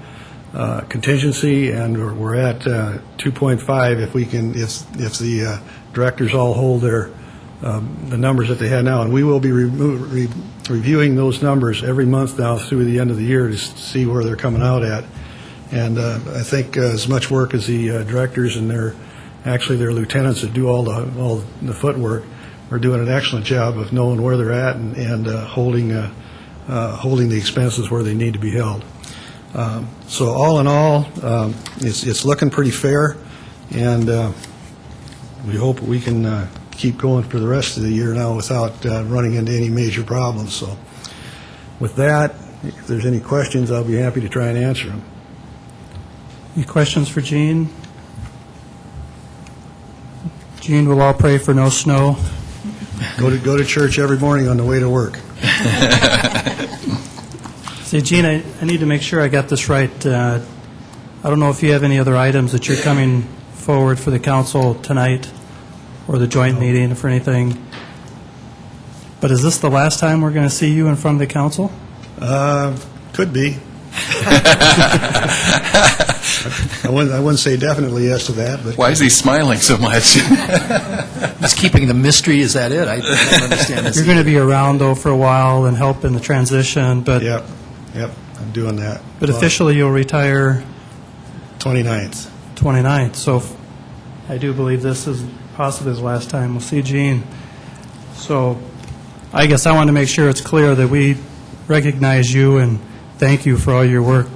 contingency, and we're at 2.5 if if the directors all hold the numbers that they have now. And we will be reviewing those numbers every month now through the end of the year to see where they're coming out at. And I think as much work as the directors and their lieutenants that do all the footwork are doing an excellent job of knowing where they're at and holding the expenses where they need to be held. So all in all, it's looking pretty fair, and we hope we can keep going for the rest of the year now without running into any major problems. So with that, if there's any questions, I'll be happy to try and answer them. Any questions for Gene? Gene, we'll all pray for no snow. Go to church every morning on the way to work. See, Gene, I need to make sure I got this right. I don't know if you have any other items that you're coming forward for the council tonight or the joint meeting for anything. But is this the last time we're going to see you in front of the council? Could be. I wouldn't say definitely yes to that. But Why is he smiling so much? He's keeping the mystery, is that it? I don't understand this. You're going to be around, though, for a while and help in the transition. But Yep, I'm doing that. But officially, you'll retire 29th. 29th. So I do believe this is possibly the last time we'll see Gene. So I guess I want to make sure it's clear that we recognize you and thank you for all your work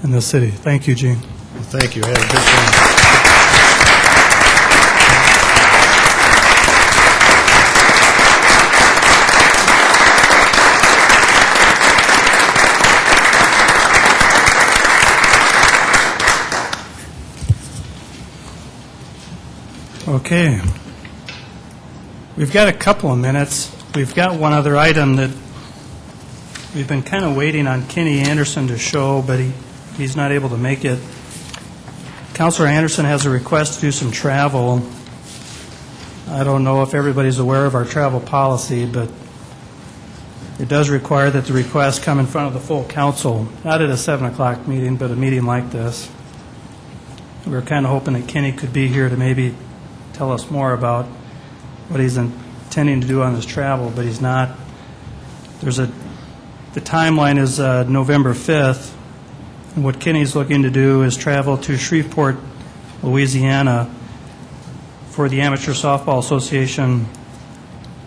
in the city. Thank you, Gene. Well, thank you. I had a good time. Okay. We've got a couple of minutes. We've got one other item that we've been kind of waiting on Kenny Anderson to show, but he's not able to make it. Councilor Anderson has a request to do some travel. I don't know if everybody's aware of our travel policy, but it does require that the request come in front of the full council, not at a 7 o'clock meeting, but a meeting like this. We were kind of hoping that Kenny could be here to maybe tell us more about what he's intending to do on his travel, but he's not. The timeline is November 5th, and what Kenny's looking to do is travel to Shreveport, Louisiana, for the Amateur Softball Association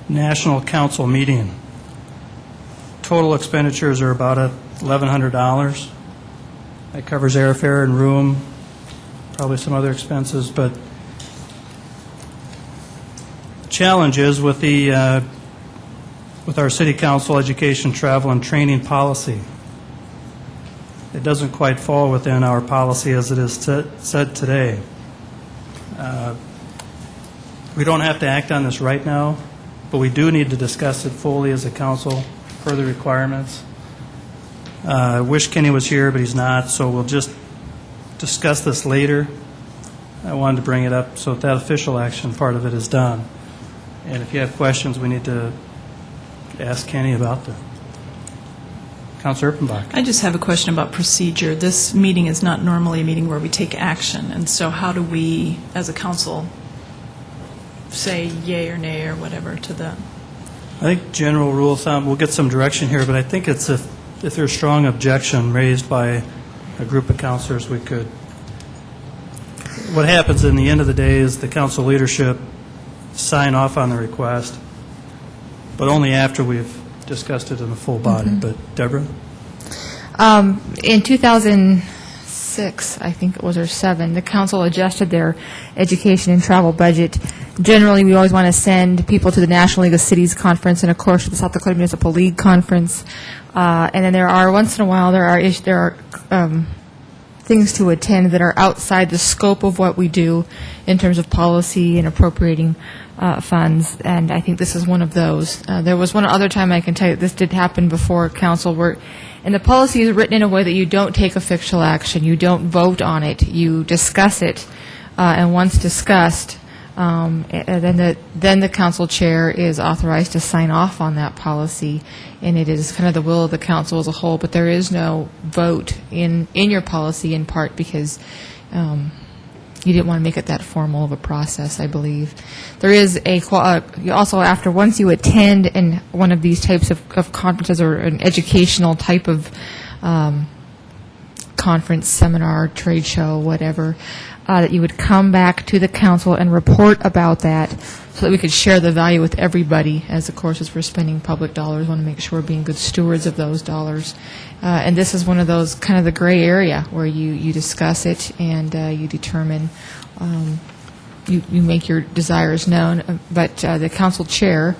National Council meeting. Total expenditures are about $1,100. That covers airfare and room, probably some other expenses, but the challenge is with our City Council education, travel, and training policy. It doesn't quite fall within our policy as it is said today. We don't have to act on this right now, but we do need to discuss it fully as a council per the requirements. I wish Kenny was here, but he's not, so we'll just discuss this later. I wanted to bring it up so that official action part of it is done. And if you have questions, we need to ask Kenny about them. Councilor Erpenbach. I just have a question about procedure. This meeting is not normally a meeting where we take action, and so how do we, as a council, say yay or nay or whatever to the... I think general rule of thumb, we'll get some direction here, but I think it's if there's strong objection raised by a group of councilors, we could. What happens in the end of the day is the council leadership sign off on the request, but only after we've discussed it in the full body. But Deborah? In 2006, I think it was, or 7, the council adjusted their education and travel budget. Generally, we always want to send people to the National League of Cities Conference and, of course, to the South Dakota Municipal League Conference. And then there are, once in a while, there are things to attend that are outside the scope of what we do in terms of policy and appropriating funds, and I think this is one of those. There was one other time I can tell you this did happen before council, and the policy is written in a way that you don't take official action, you don't vote on it, you discuss it, and once discussed, then the council chair is authorized to sign off on that policy, and it is kind of the will of the council as a whole, but there is no vote in your policy, in part because you didn't want to make it that formal of a process, I believe. There is you also, once you attend in one of these types of conferences or an educational type of conference, seminar, trade show, whatever, that you would come back to the council and report about that so that we could share the value with everybody, as of course as we're spending public dollars, we want to make sure we're being good stewards of those dollars. And this is one of those kind of the gray area where you discuss it and you determine, you make your desires known, but the council chair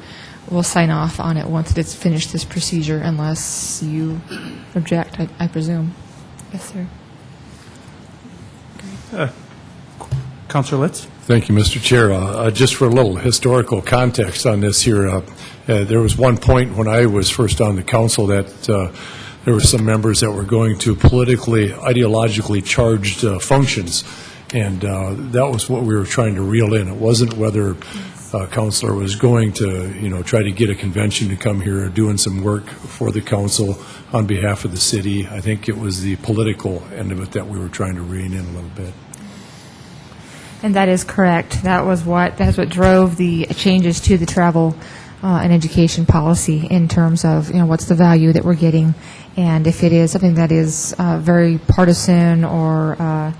will sign off on it once it's finished this procedure, unless you object, I presume. Yes, sir. Councilor Litz? Thank you, Mr. Chair. Just for a little historical context on this here, there was one point when I was first on the council that there were some members that were going to politically, ideologically charged functions, and that was what we were trying to reel in. It wasn't whether a councilor was going to, try to get a convention to come here or doing some work for the council on behalf of the city. I think it was the political end of it that we were trying to rein in a little bit. And that is correct. That's what drove the changes to the travel and education policy in terms of, what's the value that we're getting, and if it is something that is very partisan or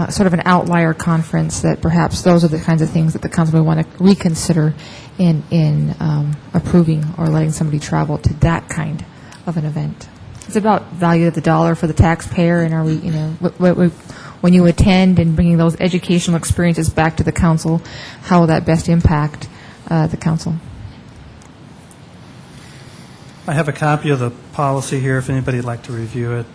sort of an outlier conference, that perhaps those are the kinds of things that the council would want to reconsider in approving or letting somebody travel to that kind of an event. It's about value of the dollar for the taxpayer, and are we, when you attend and bringing those educational experiences back to the council, how will that best impact the council? I have a copy of the policy here if anybody would like to review it.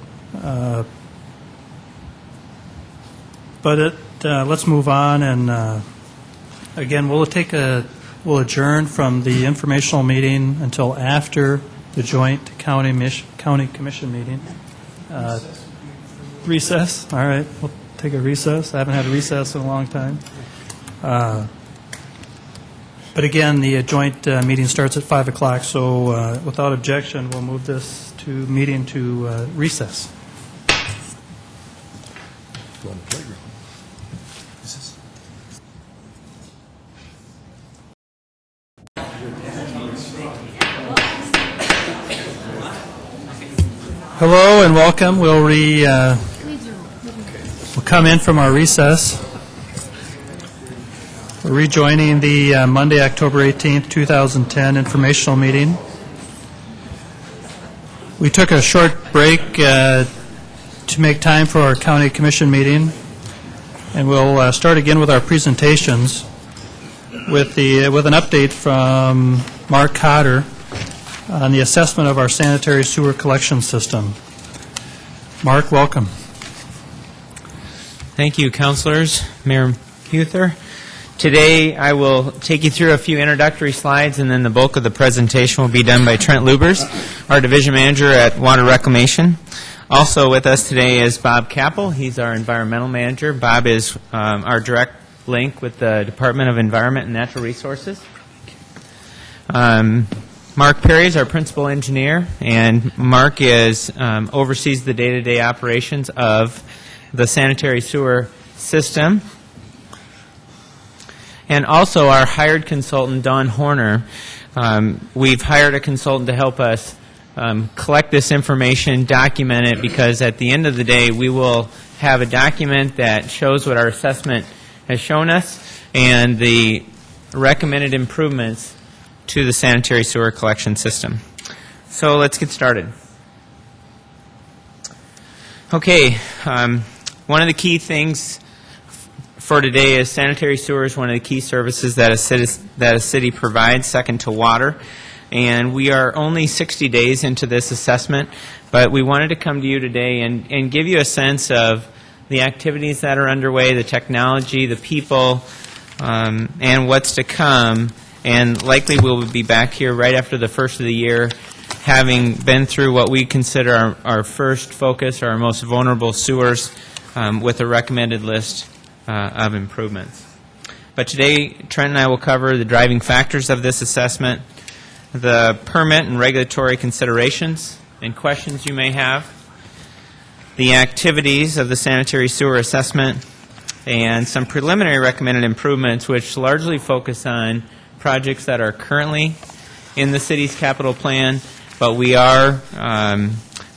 But let's move on, and again, we'll adjourn from the informational meeting until after the joint county commission meeting. Recess. All right, we'll take a recess. I haven't had a recess in a long time. But again, the joint meeting starts at 5 o'clock, so without objection, we'll move this meeting to recess. Go on the playground. Hello and welcome. We'll come in from our recess. We're rejoining the Monday, October 18th, 2010 informational meeting. We took a short break to make time for our county commission meeting, and we'll start again with our presentations with an update from Mark Cotter on the assessment of our sanitary sewer collection system. Mark, welcome. Thank you, councilors, Mayor Huther. Today I will take you through a few introductory slides, and then the bulk of the presentation will be done by Trent Lubers, our division manager at Water Reclamation. Also with us today is Bob Capel. He's our environmental manager. Bob is our direct link with the Department of Environment and Natural Resources. Mark Perry is our principal engineer, and Mark oversees the day-to-day operations of the sanitary sewer system. And also our hired consultant, Dawn Horner. We've hired a consultant to help us collect this information, document it, because at the end of the day, we will have a document that shows what our assessment has shown us and the recommended improvements to the sanitary sewer collection system. So let's get started. Okay, one of the key things for today is sanitary sewer is one of the key services that a city provides, second to water. And we are only 60 days into this assessment, but we wanted to come to you today and give you a sense of the activities that are underway, the technology, the people, and what's to come. And likely we'll be back here right after the first of the year, having been through what we consider our first focus, our most vulnerable sewers, with a recommended list of improvements. But today, Trent and I will cover the driving factors of this assessment, the permit and regulatory considerations and questions you may have, the activities of the sanitary sewer assessment, and some preliminary recommended improvements which largely focus on projects that are currently in the city's capital plan, but we are,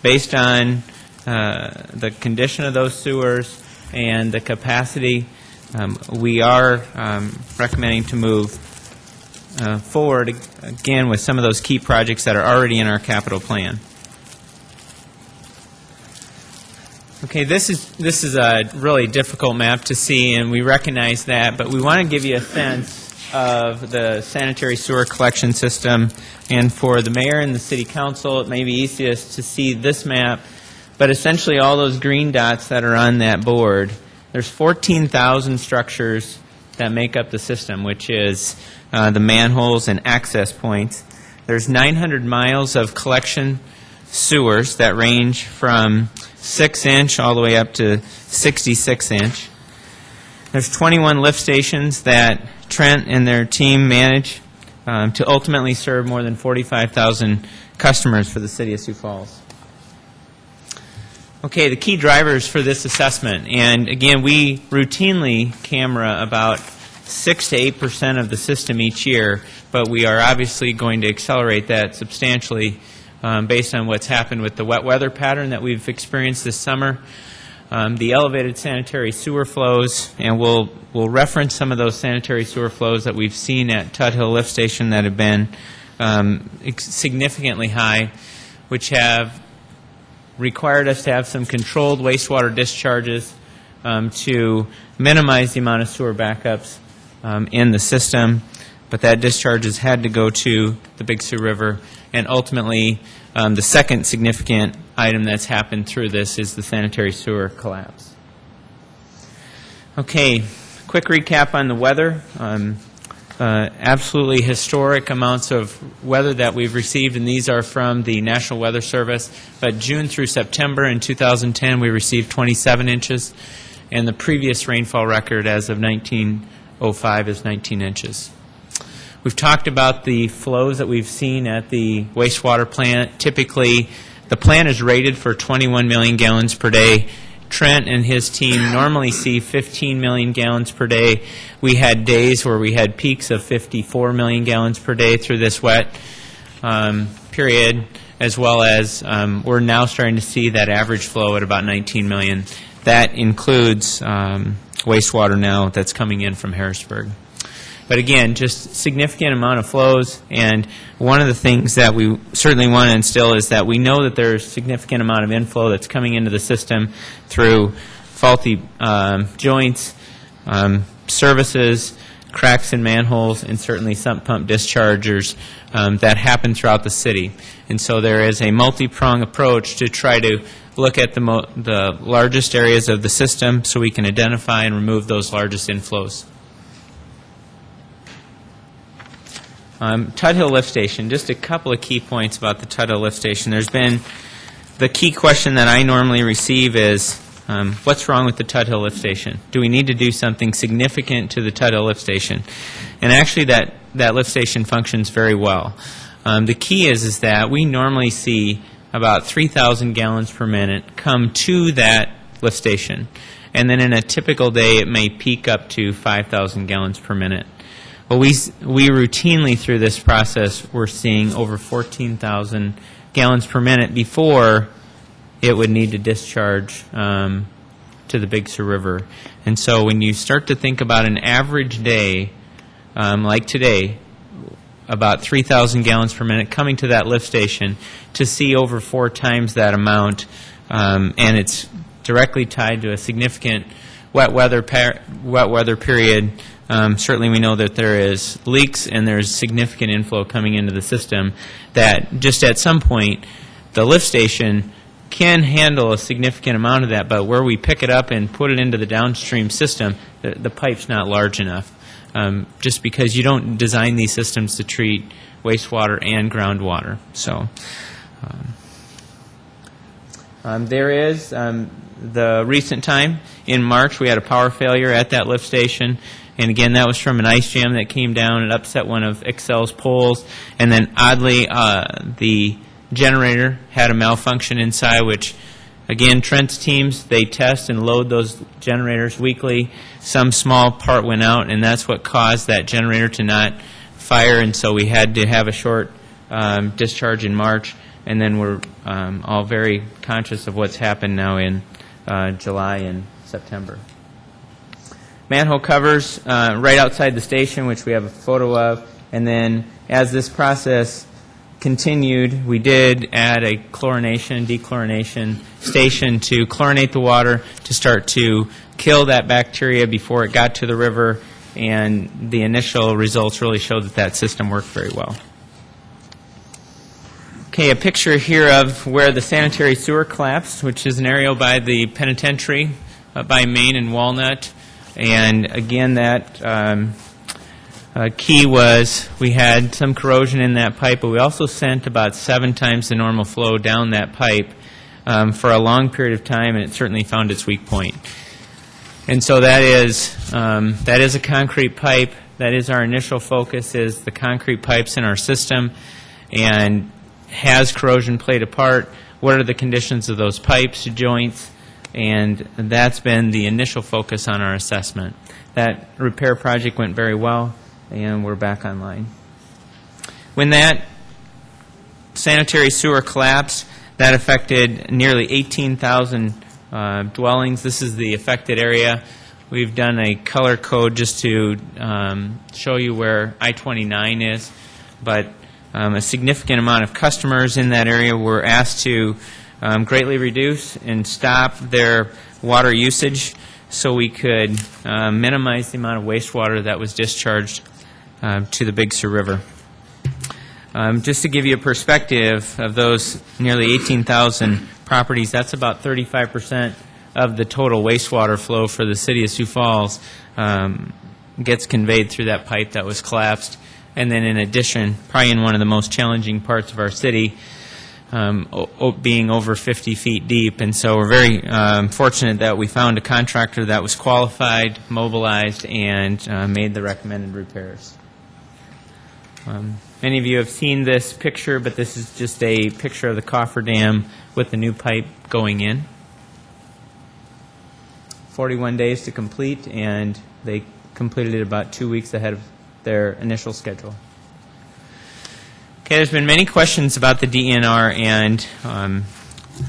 based on the condition of those sewers and the capacity, we are recommending to move forward again with some of those key projects that are already in our capital plan. Okay, this is a really difficult map to see, and we recognize that, but we want to give you a sense of the sanitary sewer collection system. And for the mayor and the city council, it may be easiest to see this map, but essentially all those green dots that are on that board, there's 14,000 structures that make up the system, which is the manholes and access points. There's 900 miles of collection sewers that range from 6-inch all the way up to 66-inch. There's 21 lift stations that Trent and their team manage to ultimately serve more than 45,000 customers for the City of Sioux Falls. Okay, the key drivers for this assessment, and again, we routinely camera about 6 to 8% of the system each year, but we are obviously going to accelerate that substantially based on what's happened with the wet weather pattern that we've experienced this summer, the elevated sanitary sewer flows, and we'll reference some of those sanitary sewer flows that we've seen at Tuthill Lift Station that have been significantly high, which have required us to have some controlled wastewater discharges to minimize the amount of sewer backups in the system. But that discharge has had to go to the Big Sioux River, and ultimately the second significant item that's happened through this is the sanitary sewer collapse. Okay, quick recap on the weather. Absolutely historic amounts of weather that we've received, and these are from the National Weather Service. But June through September in 2010, we received 27 inches, and the previous rainfall record as of 1905 is 19 inches. We've talked about the flows that we've seen at the wastewater plant. Typically, the plant is rated for 21 million gallons per day. Trent and his team normally see 15 million gallons per day. We had days where we had peaks of 54 million gallons per day through this wet period. as well as we're now starting to see that average flow at about 19 million. That includes wastewater now that's coming in from Harrisburg. But again, just significant amount of flows, and one of the things that we certainly want to instill is that we know that there's significant amount of inflow that's coming into the system through faulty joints, services, cracks in manholes, and certainly sump pump dischargers that happen throughout the city. And so there is a multi-prong approach to try to look at the largest areas of the system so we can identify and remove those largest inflows. Tut Hill Lift Station, just a couple of key points about the Tut Hill Lift Station. There's been, the key question that I normally receive is, what's wrong with the Tut Hill Lift Station? Do we need to do something significant to the Tut Hill Lift Station? And actually that lift station functions very well. The key is that we normally see about 3,000 gallons per minute come to that lift station. And then in a typical day, it may peak up to 5,000 gallons per minute. Well, we routinely through this process, we're seeing over 14,000 gallons per minute before it would need to discharge to the Big Sioux River. And so when you start to think about an average day, like today, about 3,000 gallons per minute coming to that lift station, to see over 4 times that amount, and it's directly tied to a significant wet weather period. Certainly we know that there is leaks and there's significant inflow coming into the system, that just at some point the lift station can handle a significant amount of that, but where we pick it up and put it into the downstream system, the pipe's not large enough. Just because you don't design these systems to treat wastewater and groundwater. So there is the recent time in March we had a power failure at that lift station, and again that was from an ice jam that came down and upset one of Excel's poles, and then oddly the generator had a malfunction inside, which again Trent's teams, they test and load those generators weekly. Some small part went out, and that's what caused that generator to not fire, and so we had to have a short discharge in March, and then we're all very conscious of what's happened now in July and September. Manhole covers right outside the station, which we have a photo of, and then as this process continued, we did add a chlorination, dechlorination station to chlorinate the water to start to kill that bacteria before it got to the river, and the initial results really showed that that system worked very well. Okay, a picture here of where the sanitary sewer collapsed, which is an area by the penitentiary by Main and Walnut. And again, that key was we had some corrosion in that pipe, but we also sent about 7 times the normal flow down that pipe for a long period of time, and it certainly found its weak point. And so that is a concrete pipe. That is our initial focus, is the concrete pipes in our system. And has corrosion played a part? What are the conditions of those pipes, joints? And that's been the initial focus on our assessment. That repair project went very well, and we're back online. When that sanitary sewer collapsed, that affected nearly 18,000 dwellings. This is the affected area. We've done a color code just to show you where I-29 is, but a significant amount of customers in that area were asked to greatly reduce and stop their water usage so we could minimize the amount of wastewater that was discharged to the Big Sioux River. Just to give you a perspective of those nearly 18,000 properties, that's about 35% of the total wastewater flow for the City of Sioux Falls gets conveyed through that pipe that was collapsed. And then in addition, probably in one of the most challenging parts of our city, being over 50 feet deep. And so we're very fortunate that we found a contractor that was qualified, mobilized, and made the recommended repairs. Many of you have seen this picture, but this is just a picture of the cofferdam with the new pipe going in. 41 days to complete, and they completed it about 2 weeks ahead of their initial schedule. Okay, there's been many questions about the DNR and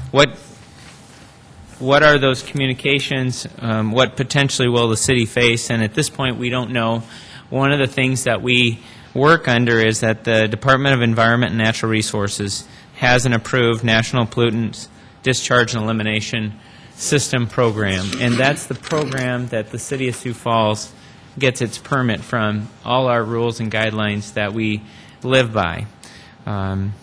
what are those communications, what potentially will the city face, and at this point we don't know. One of the things that we work under is that the Department of Environment and Natural Resources has an approved National Pollutants Discharge and Elimination System program, and that's the program that the City of Sioux Falls gets its permit from, all our rules and guidelines that we live by. The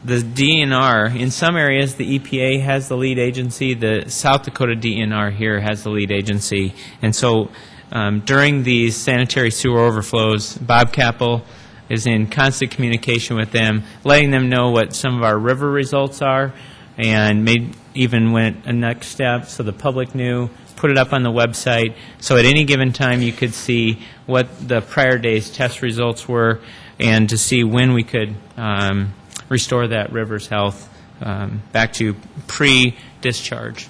DNR, in some areas, the EPA has the lead agency. The South Dakota DNR here has the lead agency. And so during these sanitary sewer overflows, Bob Capel is in constant communication with them, letting them know what some of our river results are, and even went a next step so the public knew, put it up on the website, so at any given time you could see what the prior day's test results were and to see when we could restore that river's health back to pre-discharge.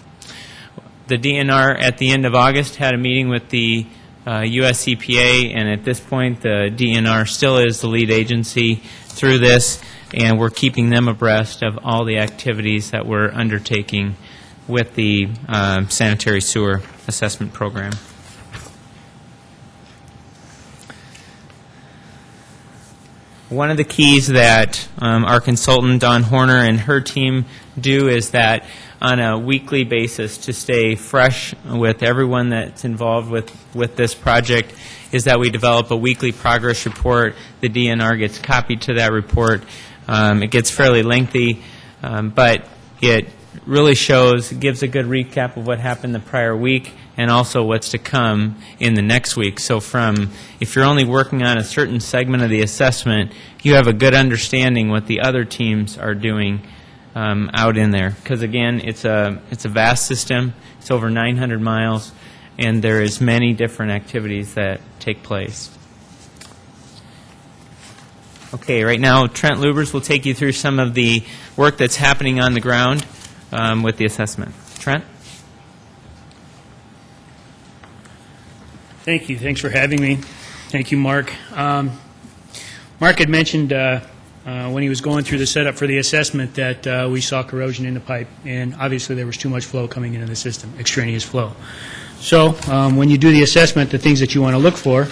The DNR at the end of August had a meeting with the US EPA, and at this point the DNR still is the lead agency through this, and we're keeping them abreast of all the activities that we're undertaking with the sanitary sewer assessment program. One of the keys that our consultant, Dawn Horner, and her team do is that on a weekly basis to stay fresh with everyone that's involved with this project is that we develop a weekly progress report. The DNR gets copied to that report. It gets fairly lengthy, but it really gives a good recap of what happened the prior week and also what's to come in the next week. So if you're only working on a certain segment of the assessment, you have a good understanding what the other teams are doing out in there. Because again, it's a vast system. It's over 900 miles, and there is many different activities that take place. Okay, right now Trent Lubers will take you through some of the work that's happening on the ground with the assessment. Trent? Thank you. Thanks for having me. Thank you, Mark. Mark had mentioned when he was going through the setup for the assessment that we saw corrosion in the pipe, and obviously there was too much flow coming into the system, extraneous flow. So when you do the assessment, the things that you want to look for,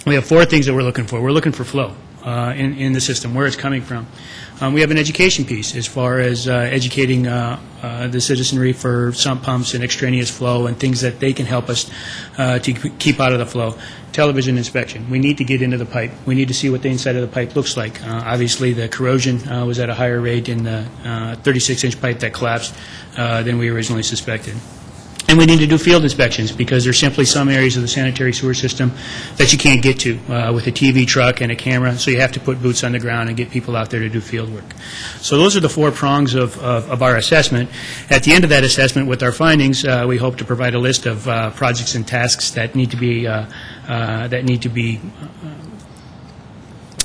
we have four things that we're looking for. We're looking for flow in the system, where it's coming from. We have an education piece as far as educating the citizenry for sump pumps and extraneous flow and things that they can help us to keep out of the flow. Television inspection. We need to get into the pipe. We need to see what the inside of the pipe looks like. Obviously, the corrosion was at a higher rate in the 36-inch pipe that collapsed than we originally suspected. And we need to do field inspections because there's simply some areas of the sanitary sewer system that you can't get to with a TV truck and a camera, so you have to put boots on the ground and get people out there to do field work. So those are the four prongs of our assessment. At the end of that assessment with our findings, we hope to provide a list of projects and tasks that need to be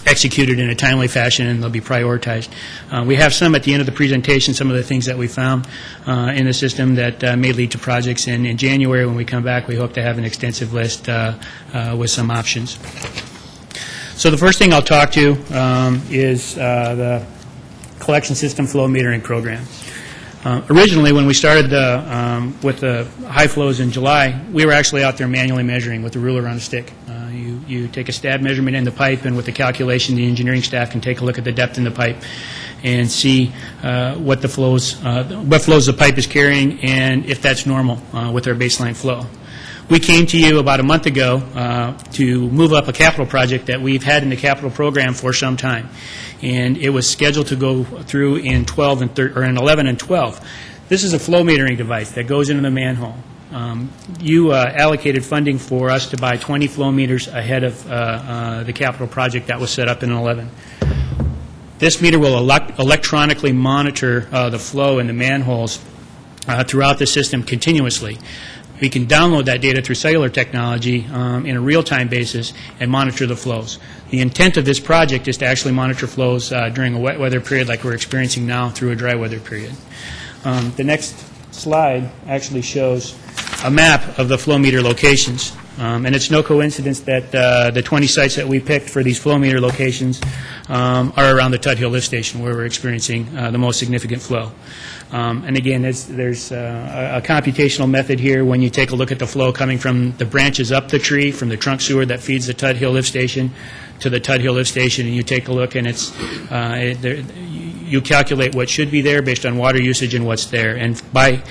executed in a timely fashion, and they'll be prioritized. We have some at the end of the presentation, some of the things that we found in the system that may lead to projects. And in January, when we come back, we hope to have an extensive list with some options. So the first thing I'll talk to is the collection system flow metering program. Originally, when we started with the high flows in July, we were actually out there manually measuring with a ruler on a stick. You take a stab measurement in the pipe, and with the calculation, the engineering staff can take a look at the depth in the pipe and see what flows the pipe is carrying and if that's normal with our baseline flow. We came to you about a month ago to move up a capital project that we've had in the capital program for some time, and it was scheduled to go through in 11 and 12. This is a flow metering device that goes into the manhole. You allocated funding for us to buy 20 flow meters ahead of the capital project that was set up in 11. This meter will electronically monitor the flow in the manholes throughout the system continuously. We can download that data through cellular technology in a real-time basis and monitor the flows. The intent of this project is to actually monitor flows during a wet weather period like we're experiencing now through a dry weather period. The next slide actually shows a map of the flow meter locations. And it's no coincidence that the 20 sites that we picked for these flow meter locations are around the Tut Hill Lift Station, where we're experiencing the most significant flow. And again, there's a computational method here when you take a look at the flow coming from the branches up the tree, from the trunk sewer that feeds the Tut Hill Lift Station to the Tut Hill Lift Station, and you take a look, and you calculate what should be there based on water usage and what's there. And by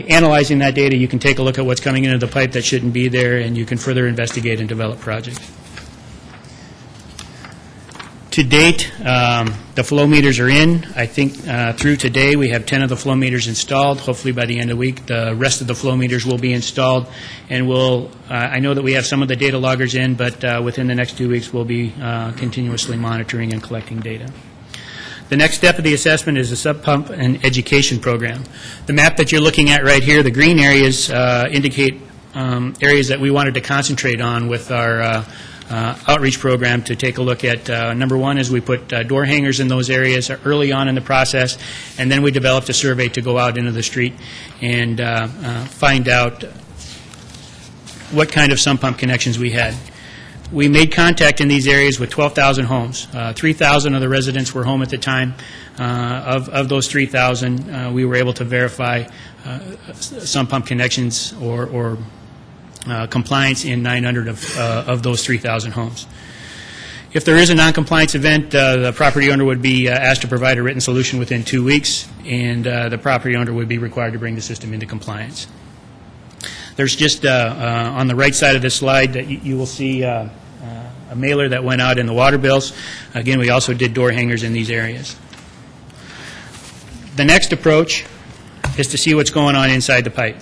analyzing that data, you can take a look at what's coming into the pipe that shouldn't be there, and you can further investigate and develop projects. To date, the flow meters are in. I think through today, we have 10 of the flow meters installed. Hopefully by the end of the week, the rest of the flow meters will be installed. And I know that we have some of the data loggers in, but within the next 2 weeks, we'll be continuously monitoring and collecting data. The next step of the assessment is a sub-pump and education program. The map that you're looking at right here, the green areas indicate areas that we wanted to concentrate on with our outreach program to take a look at. Number one is we put door hangers in those areas early on in the process, and then we developed a survey to go out into the street and find out what kind of sump pump connections we had. We made contact in these areas with 12,000 homes. 3,000 of the residents were home at the time. Of those 3,000, we were able to verify sump pump connections or compliance in 900 of those 3,000 homes. If there is a noncompliance event, the property owner would be asked to provide a written solution within 2 weeks, and the property owner would be required to bring the system into compliance. There's just on the right side of this slide that you will see a mailer that went out in the water bills. Again, we also did door hangers in these areas. The next approach is to see what's going on inside the pipe.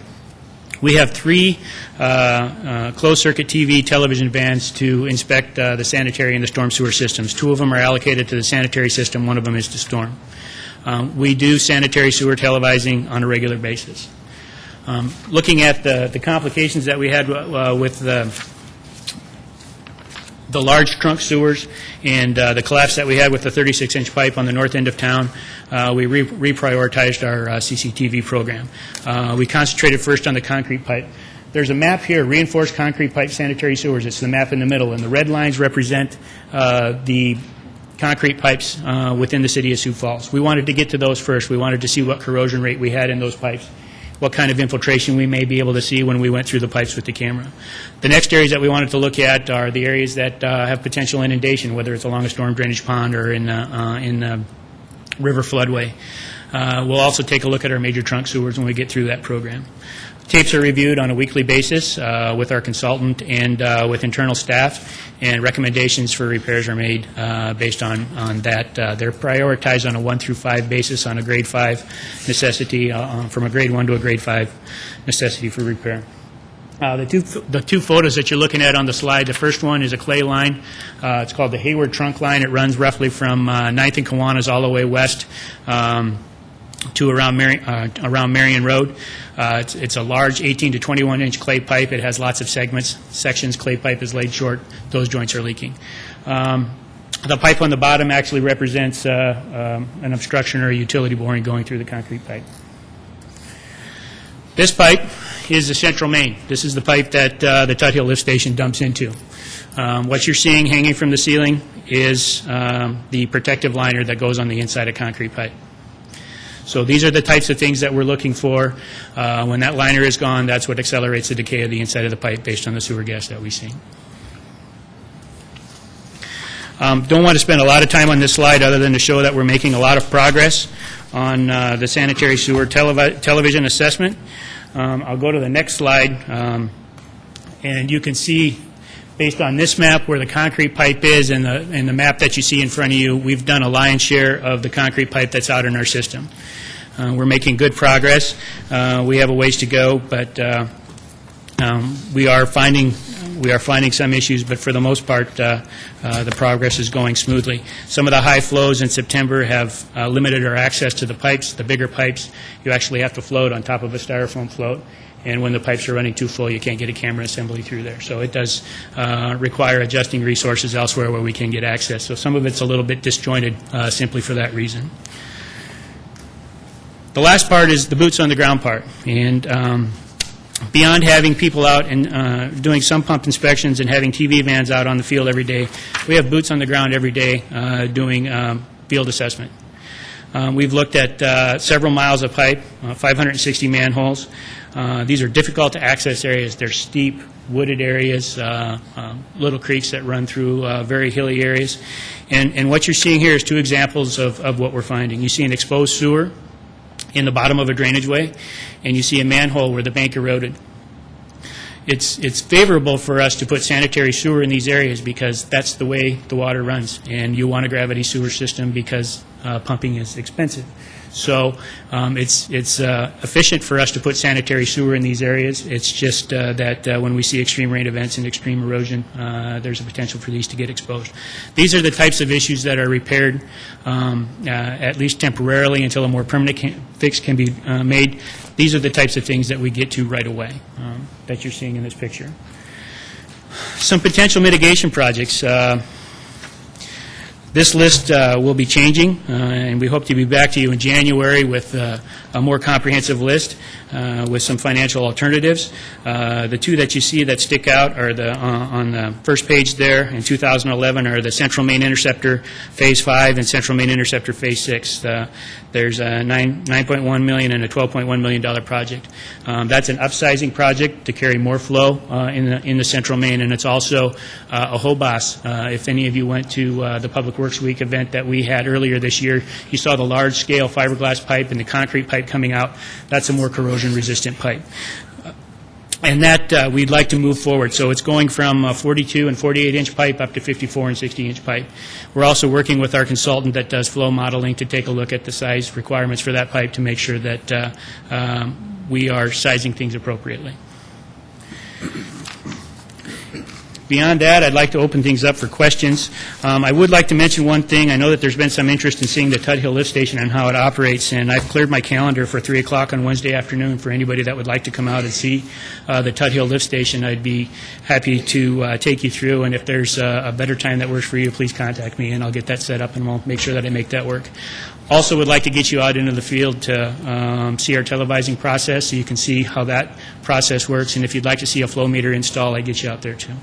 We have 3 closed-circuit TV television vans to inspect the sanitary and the storm sewer systems. 2 of them are allocated to the sanitary system. 1 of them is to storm. We do sanitary sewer televising on a regular basis. Looking at the complications that we had with the large trunk sewers and the collapse that we had with the 36-inch pipe on the north end of town, we reprioritized our CCTV program. We concentrated first on the concrete pipe. There's a map here, reinforced concrete pipe sanitary sewers. It's the map in the middle, and the red lines represent the concrete pipes within the city of Sioux Falls. We wanted to get to those first. We wanted to see what corrosion rate we had in those pipes, what kind of infiltration we may be able to see when we went through the pipes with the camera. The next areas that we wanted to look at are the areas that have potential inundation, whether it's along a storm drainage pond or in river floodway. We'll also take a look at our major trunk sewers when we get through that program. Tapes are reviewed on a weekly basis with our consultant and with internal staff, and recommendations for repairs are made based on that. They're prioritized on a 1 through 5 basis on a grade 5 necessity, from a grade 1 to a grade 5 necessity for repair. The two photos that you're looking at on the slide, the first one is a clay line. It's called the Hayward Trunk Line. It runs roughly from 9th and Kiwanis all the way west to around Marion Road. It's a large 18 to 21-inch clay pipe. It has lots of sections. Clay pipe is laid short. Those joints are leaking. The pipe on the bottom actually represents an obstruction or a utility boring going through the concrete pipe. This pipe is the central main. This is the pipe that the Tut Hill Lift Station dumps into. What you're seeing hanging from the ceiling is the protective liner that goes on the inside of concrete pipe. So these are the types of things that we're looking for. When that liner is gone, that's what accelerates the decay of the inside of the pipe based on the sewer gas that we see. Don't want to spend a lot of time on this slide other than to show that we're making a lot of progress on the sanitary sewer television assessment. I'll go to the next slide, and you can see, based on this map, where the concrete pipe is and the map that you see in front of you, we've done a lion's share of the concrete pipe that's out in our system. We're making good progress. We have a ways to go, but we are finding some issues, but for the most part, the progress is going smoothly. Some of the high flows in September have limited our access to the pipes. The bigger pipes, you actually have to float on top of a styrofoam float, and when the pipes are running too full, you can't get a camera assembly through there. So it does require adjusting resources elsewhere where we can get access. So some of it's a little bit disjointed simply for that reason. The last part is the boots on the ground part, and beyond having people out and doing sump pump inspections and having TV vans out on the field every day, we have boots on the ground every day doing field assessment. We've looked at several miles of pipe, 560 manholes. These are difficult to access areas. They're steep, wooded areas, little creeks that run through very hilly areas. And what you're seeing here is two examples of what we're finding. You see an exposed sewer in the bottom of a drainage way, and you see a manhole where the bank eroded. It's favorable for us to put sanitary sewer in these areas because that's the way the water runs, and you want a gravity sewer system because pumping is expensive. So it's efficient for us to put sanitary sewer in these areas. It's just that when we see extreme rain events and extreme erosion, there's a potential for these to get exposed. These are the types of issues that are repaired at least temporarily until a more permanent fix can be made. These are the types of things that we get to right away that you're seeing in this picture. Some potential mitigation projects. This list will be changing, and we hope to be back to you in January with a more comprehensive list with some financial alternatives. The two that you see that stick out are on the first page there in 2011 are the Central Main Interceptor Phase 5 and Central Main Interceptor Phase 6. There's a $9.1 million and a $12.1 million project. That's an upsizing project to carry more flow in the Central Main, and it's also a HOBOS. If any of you went to the Public Works Week event that we had earlier this year, you saw the large-scale fiberglass pipe and the concrete pipe coming out. That's a more corrosion-resistant pipe. And that we'd like to move forward. So it's going from 42 and 48-inch pipe up to 54 and 60-inch pipe. We're also working with our consultant that does flow modeling to take a look at the size requirements for that pipe to make sure that we are sizing things appropriately. Beyond that, I'd like to open things up for questions. I would like to mention one thing. I know that there's been some interest in seeing the Tut Hill Lift Station and how it operates, and I've cleared my calendar for 3 o'clock on Wednesday afternoon for anybody that would like to come out and see the Tut Hill Lift Station. I'd be happy to take you through, and if there's a better time that works for you, please contact me, and I'll get that set up, and we'll make sure that I make that work. Also would like to get you out into the field to see our televising process so you can see how that process works, and if you'd like to see a flow meter install, I'd get you out there too.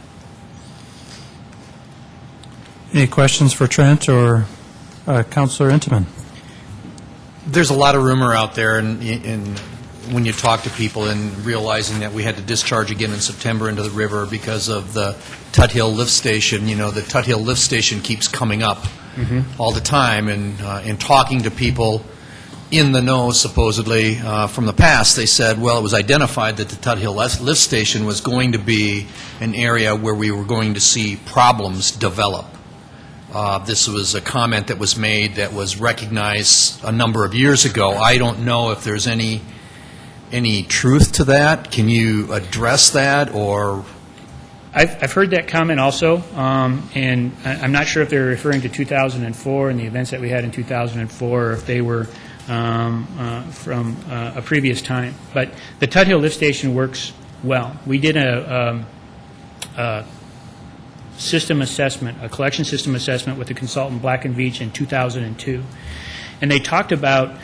Any questions for Trent or Councilor Intiman? There's a lot of rumor out there, and when you talk to people and realizing that we had to discharge again in September into the river because of the Tut Hill Lift Station, you know, the Tut Hill Lift Station keeps coming up all the time, and in talking to people in the know, supposedly, from the past, they said, well, it was identified that the Tut Hill Lift Station was going to be an area where we were going to see problems develop. This was a comment that was made that was recognized a number of years ago. I don't know if there's any truth to that. Can you address that, or? I've heard that comment also, and I'm not sure if they're referring to 2004 and the events that we had in 2004, or if they were from a previous time. But the Tut Hill Lift Station works well. We did a system assessment, a collection system assessment with the consultant Black & Veatch in 2002. And they talked about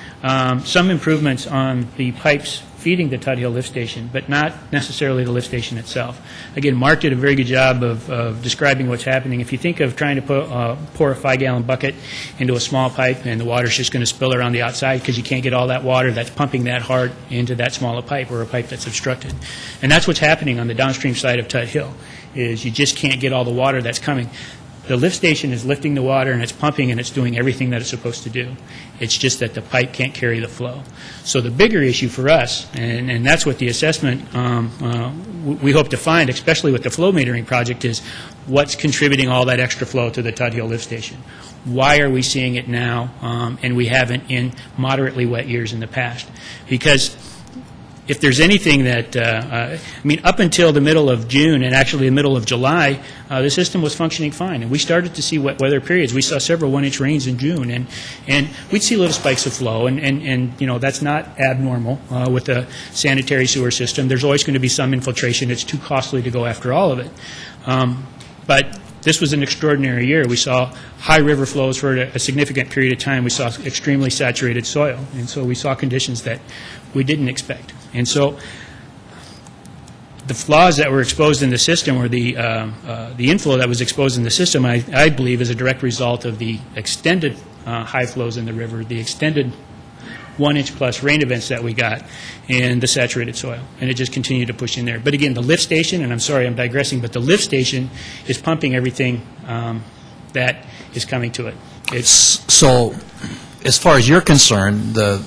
some improvements on the pipes feeding the Tut Hill Lift Station, but not necessarily the lift station itself. Again, Mark did a very good job of describing what's happening. If you think of trying to pour a 5-gallon bucket into a small pipe and the water's just going to spill around the outside because you can't get all that water that's pumping that hard into that smaller pipe or a pipe that's obstructed. And that's what's happening on the downstream side of Tut Hill, is you just can't get all the water that's coming. The lift station is lifting the water and it's pumping and it's doing everything that it's supposed to do. It's just that the pipe can't carry the flow. So the bigger issue for us, and that's what the assessment we hope to find, especially with the flow metering project, is what's contributing all that extra flow to the Tut Hill Lift Station. Why are we seeing it now and we haven't in moderately wet years in the past? Because if there's anything that, up until the middle of June and actually the middle of July, the system was functioning fine. And we started to see wet weather periods. We saw several 1-inch rains in June. And we'd see little spikes of flow. And that's not abnormal with a sanitary sewer system. There's always going to be some infiltration. It's too costly to go after all of it. But this was an extraordinary year. We saw high river flows for a significant period of time. We saw extremely saturated soil. And so we saw conditions that we didn't expect. And so the flaws that were exposed in the system, or the inflow that was exposed in the system, I believe is a direct result of the extended high flows in the river, the extended 1-inch plus rain events that we got, and the saturated soil. And it just continued to push in there. But again, the lift station, and I'm sorry I'm digressing, but the lift station is pumping everything that is coming to it. So, as far as you're concerned, the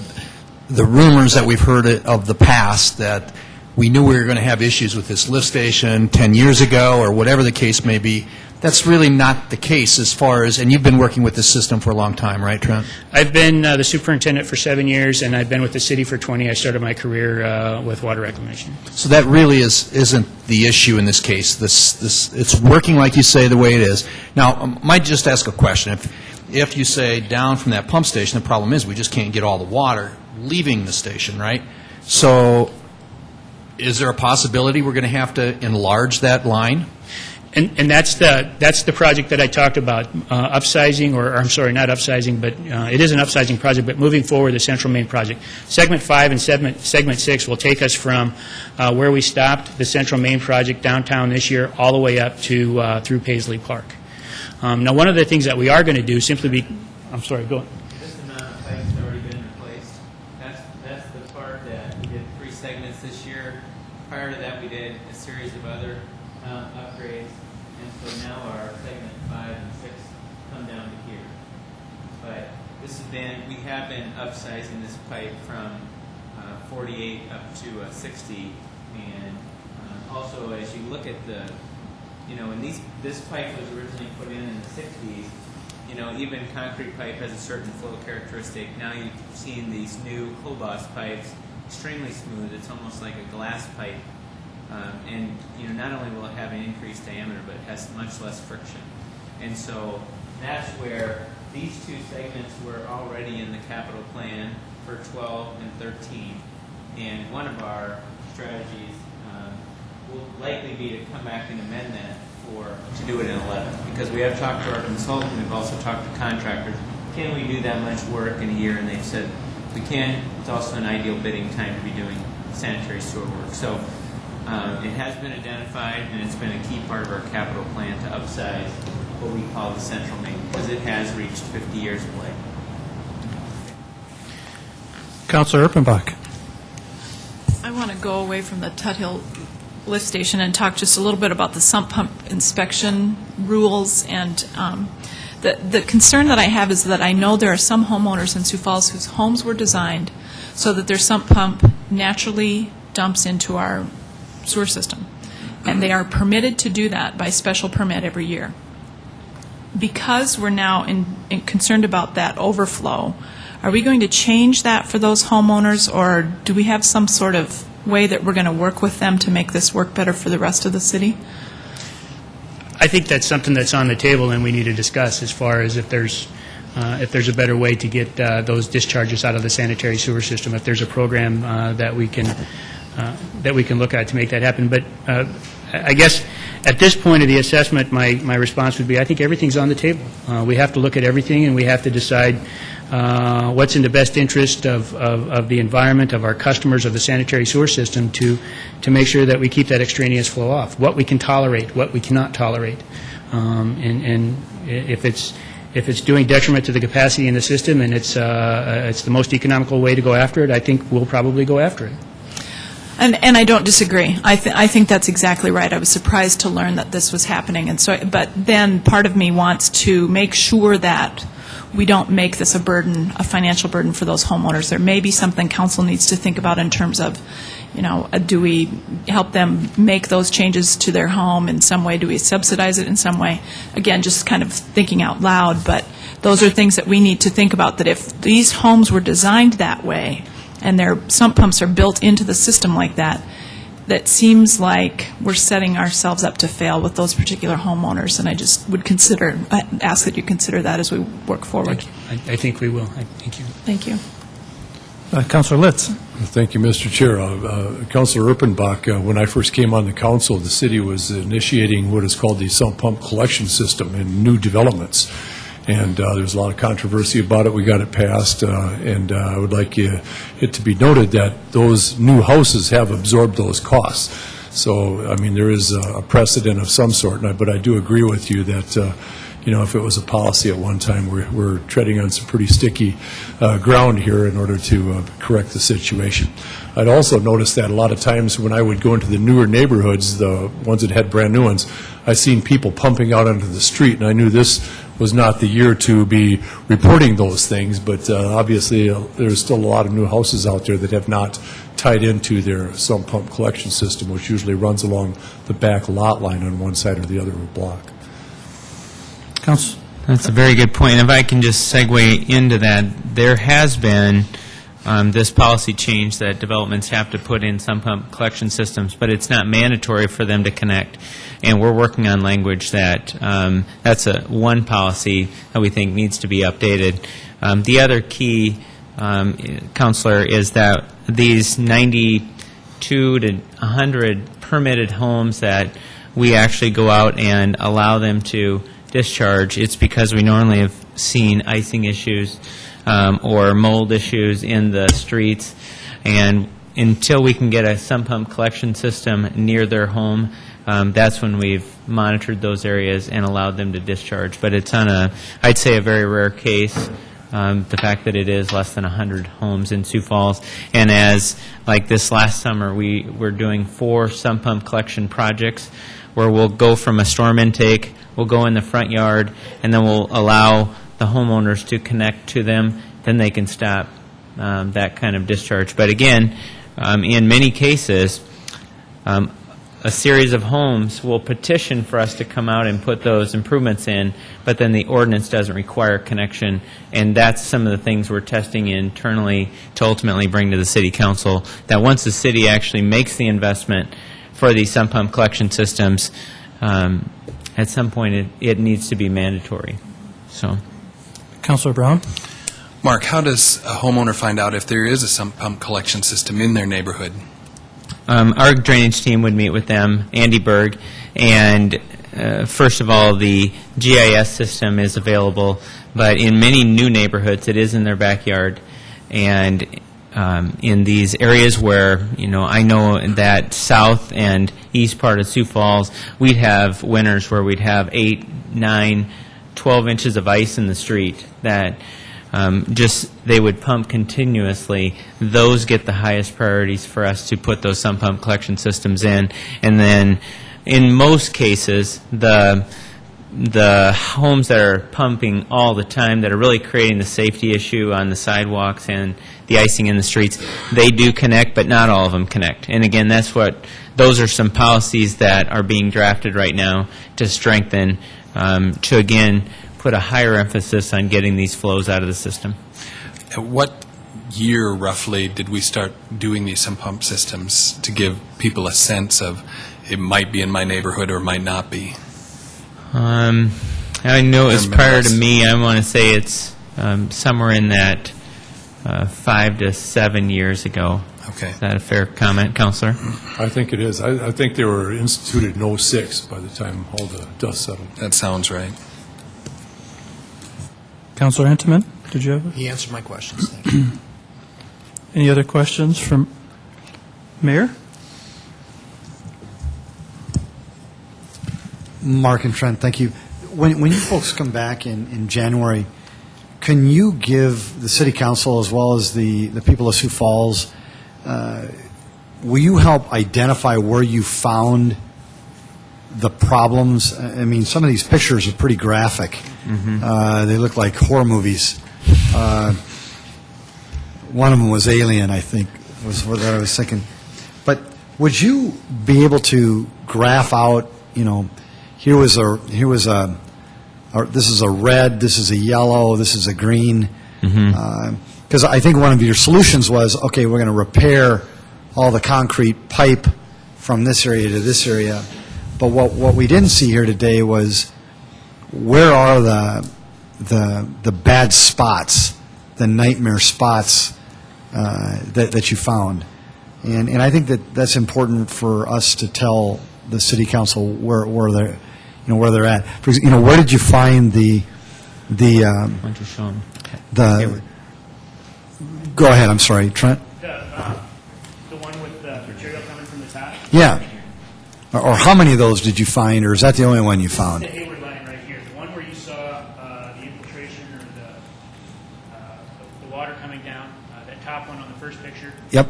rumors that we've heard of the past, that we knew we were going to have issues with this lift station 10 years ago, or whatever the case may be, that's really not the case as far as, and you've been working with this system for a long time, right, Trent? I've been the superintendent for 7 years, and I've been with the city for 20. I started my career with water reclamation. So that really isn't the issue in this case. It's working like you say, the way it is. Now, I might just ask a question. If you say down from that pump station, the problem is we just can't get all the water leaving the station, right? So is there a possibility we're going to have to enlarge that line? And that's the project that I talked about, upsizing, or I'm sorry, not upsizing, but it is an upsizing project, but moving forward, the Central Main project. Segment 5 and Segment 6 will take us from where we stopped the Central Main project downtown this year all the way up to through Paisley Park. Now, one of the things that we are going to do, I'm sorry, go on. This amount of pipes has already been replaced. That's the part that we did 3 segments this year. Prior to that, we did a series of other upgrades, and so now our segment 5 and 6 come down to here. But we have been upsizing this pipe from 48 up to 60, and also as you look at when this pipe was originally put in the 60s, even concrete pipe has a certain flow characteristic. Now you've seen these new Cobos pipes, extremely smooth. It's almost like a glass pipe. And not only will it have an increased diameter, but it has much less friction. And so that's where these 2 segments were already in the capital plan for 12 and 13. And one of our strategies will likely be to come back and amend that to do it in 11. Because we have talked to our consultant, we've also talked to contractors. Can we do that much work in a year? And they've said we can. It's also an ideal bidding time to be doing sanitary sewer work. So it has been identified, and it's been a key part of our capital plan to upsize what we call the Central Main, because it has reached 50 years of life. Councilor Erpenbach. I want to go away from the Tuthill lift station and talk just a little bit about the sump pump inspection rules. And the concern that I have is that I know there are some homeowners in Sioux Falls whose homes were designed so that their sump pump naturally dumps into our sewer system. And they are permitted to do that by special permit every year. Because we're now concerned about that overflow, are we going to change that for those homeowners, or do we have some sort of way that we're going to work with them to make this work better for the rest of the city? I think that's something that's on the table and we need to discuss, as far as if there's a better way to get those discharges out of the sanitary sewer system, if there's a program that we can look at to make that happen. But I guess at this point of the assessment, my response would be, I think everything's on the table. We have to look at everything, and we have to decide what's in the best interest of the environment, of our customers, of the sanitary sewer system, to make sure that we keep that extraneous flow off, what we can tolerate, what we cannot tolerate. And if it's doing detriment to the capacity in the system and it's the most economical way to go after it, I think we'll probably go after it. And I don't disagree. I think that's exactly right. I was surprised to learn that this was happening. And so, but then part of me wants to make sure that we don't make this a financial burden for those homeowners. There may be something council needs to think about in terms of, do we help them make those changes to their home in some way? Do we subsidize it in some way? Again, just kind of thinking out loud, but those are things that we need to think about, that if these homes were designed that way and their sump pumps are built into the system like that, that seems like we're setting ourselves up to fail with those particular homeowners, and I just would ask that you consider that as we work forward. I think we will. Thank you. Thank you. Councilor Litz. Thank you, Mr. Chair. Councilor Erpenbach, when I first came on the council, the city was initiating what is called the sump pump collection system in new developments. And there's a lot of controversy about it. We got it passed, and I would like it to be noted that those new houses have absorbed those costs. So, I mean, there is a precedent of some sort, but I do agree with you that, if it was a policy at one time, we're treading on some pretty sticky ground here in order to correct the situation. I'd also noticed that a lot of times when I would go into the newer neighborhoods, the ones that had brand new ones, I seen people pumping out onto the street, and I knew this was not the year to be reporting those things, but obviously there's still a lot of new houses out there that have not tied into their sump pump collection system, which usually runs along the back lot line on one side or the other of a block. Council? That's a very good point. If I can just segue into that, there has been this policy change that developments have to put in sump pump collection systems, but it's not mandatory for them to connect. And we're working on language that that's one policy that we think needs to be updated. The other key, Counselor, is that these 92 to 100 permitted homes that we actually go out and allow them to discharge, it's because we normally have seen icing issues or mold issues in the streets, and until we can get a sump pump collection system near their home, that's when we've monitored those areas and allowed them to discharge. But it's on I'd say a very rare case, the fact that it is less than 100 homes in Sioux Falls. And as, like this last summer, we're doing 4 sump pump collection projects where we'll go from a storm intake, we'll go in the front yard, and then we'll allow the homeowners to connect to them, then they can stop that kind of discharge. But again, in many cases, a series of homes will petition for us to come out and put those improvements in, but then the ordinance doesn't require connection, and that's some of the things we're testing internally to ultimately bring to the City Council, that once the city actually makes the investment for these sump pump collection systems, at some point it needs to be mandatory. So, Councilor Brown? Mark, how does a homeowner find out if there is a sump pump collection system in their neighborhood? Our drainage team would meet with them, Andy Berg, and first of all, the GIS system is available, but in many new neighborhoods, it is in their backyard. And in these areas where, I know that south and east part of Sioux Falls, we'd have winters where we'd have 8, 9, 12 inches of ice in the street that they would pump continuously. Those get the highest priorities for us to put those sump pump collection systems in. And then in most cases, the homes that are pumping all the time, that are really creating the safety issue on the sidewalks and the icing in the streets, they do connect, but not all of them connect. And again, those are some policies that are being drafted right now to strengthen, to again put a higher emphasis on getting these flows out of the system. At what year, roughly, did we start doing these sump pump systems to give people a sense of it might be in my neighborhood or might not be? I know it was prior to me. I want to say it's somewhere in that 5 to 7 years ago. Okay. Is that a fair comment, Counselor? I think it is. I think they were instituted in 2006 by the time all the dust settled. That sounds right. Councilor Intiman, did you have? He answered my questions. Thank you. Any other questions from Mayor? Mark and Trent, thank you. When you folks come back in January, can you give the City Council as well as the people of Sioux Falls, will you help identify where you found the problems? I mean, some of these pictures are pretty graphic. Mm-hmm. They look like horror movies. One of them was Alien, I think, was what I was thinking. But would you be able to graph out, this is a red, this is a yellow, this is a green. Because I think one of your solutions was, okay, we're going to repair all the concrete pipe from this area to this area. But what we didn't see here today was where are the bad spots, the nightmare spots that you found. And I think that's important for us to tell the City Council where they're at. For example, where did you find the Why don't you show 'em? Go ahead, I'm sorry, Trent. The one with the material coming from the top? Yeah. Or how many of those did you find, or is that the only one you found? The Hayward line right here, the one where you saw the infiltration or the water coming down, that top one on the first picture. Yep.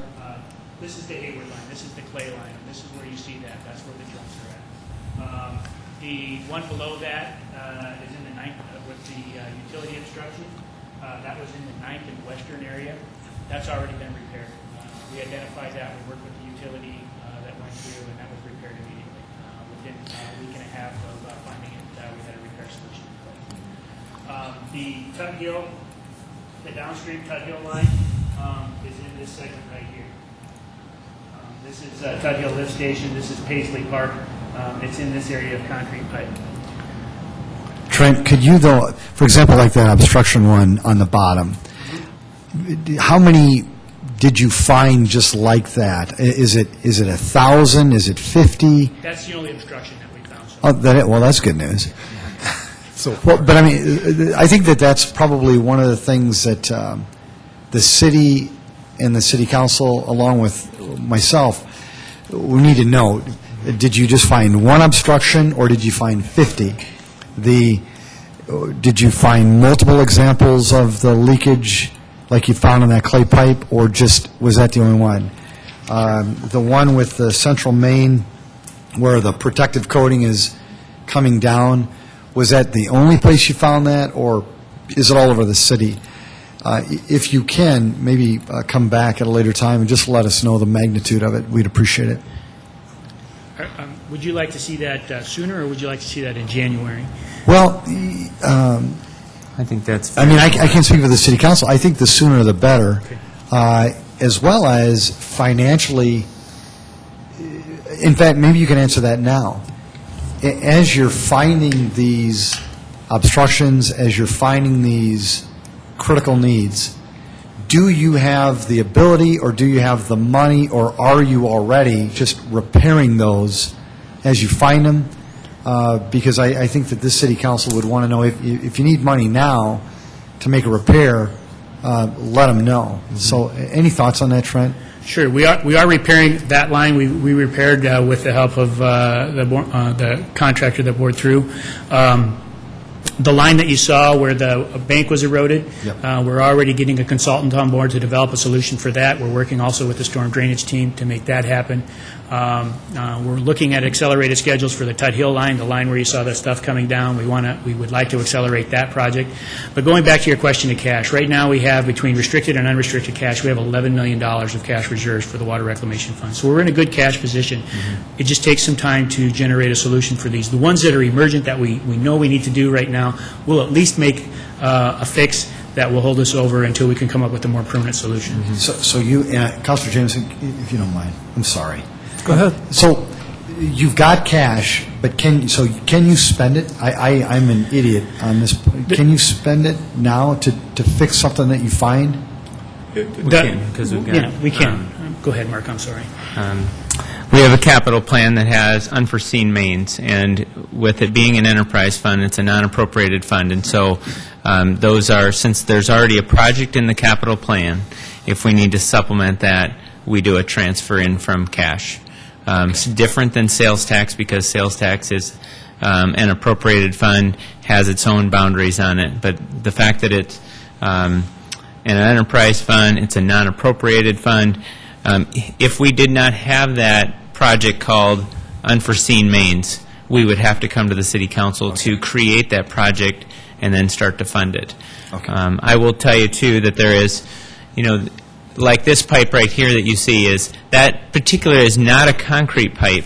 This is the Hayward line, this is the clay line, and this is where you see that. That's where the jumps are at. The one below that is in the ninth with the utility obstruction. That was in the 9th and western area. That's already been repaired. We identified that. We worked with the utility that went through, and that was repaired immediately. Within a week and a half of finding it, we had a repair solution in place. The Tut Hill, the downstream Tut Hill line is in this segment right here. This is Tut Hill Lift Station. This is Paisley Park. It's in this area of concrete pipe. Trent, could you, though, for example, like that obstruction one on the bottom, how many did you find just like that? Is it 1,000? Is it 50? That's the only obstruction that we found. So. Oh, well, that's good news. Well, but I mean, I think that's probably one of the things that the city and the city council, along with myself, we need to know. Did you just find one obstruction, or did you find 50? Did you find multiple examples of the leakage like you found in that clay pipe, or just was that the only one? The one with the central main where the protective coating is coming down, was that the only place you found that, or is it all over the city? If you can, maybe come back at a later time and just let us know the magnitude of it. We'd appreciate it. Would you like to see that sooner, or would you like to see that in January? Well, I think that's I mean, I can't speak for the city council. I think the sooner the better, as well as financially. In fact, maybe you can answer that now. As you're finding these obstructions, as you're finding these critical needs, do you have the ability, or do you have the money, or are you already just repairing those as you find them? Because I think that this city council would want to know if you need money now to make a repair, let them know. Mm-hmm. So any thoughts on that, Trent? Sure. We are repairing that line. We repaired with the help of the contractor that bored through. The line that you saw where the bank was eroded, yep. We're already getting a consultant on board to develop a solution for that. We're working also with the storm drainage team to make that happen. We're looking at accelerated schedules for the Tut Hill line, the line where you saw that stuff coming down. We would like to accelerate that project. But going back to your question of cash, right now we have, between restricted and unrestricted cash, we have $11 million of cash reserves for the Water Reclamation Fund. So we're in a good cash position. Mm-hmm. It just takes some time to generate a solution for these. The ones that are emergent that we know we need to do right now, we'll at least make a fix that will hold us over until we can come up with a more permanent solution. Mm-hmm. So you, Councilor Jameson, if you don't mind, I'm sorry. Go ahead. So you've got cash, but can you spend it? I'm an idiot on this. Can you spend it now to fix something that you find? We can, because we've got... Yeah, we can. Go ahead, Mark, I'm sorry. We have a capital plan that has unforeseen mains, and with it being an enterprise fund, it's a non-appropriated fund, and so those are, since there's already a project in the capital plan, if we need to supplement that, we do a transfer in from cash. It's different than sales tax, because sales tax is an appropriated fund, has its own boundaries on it, but the fact that it's an enterprise fund, it's a non-appropriated fund. If we did not have that project called unforeseen mains, we would have to come to the city council to create that project and then start to fund it. Okay. I will tell you, too, that there is, like this pipe right here that you see, is that particular is not a concrete pipe.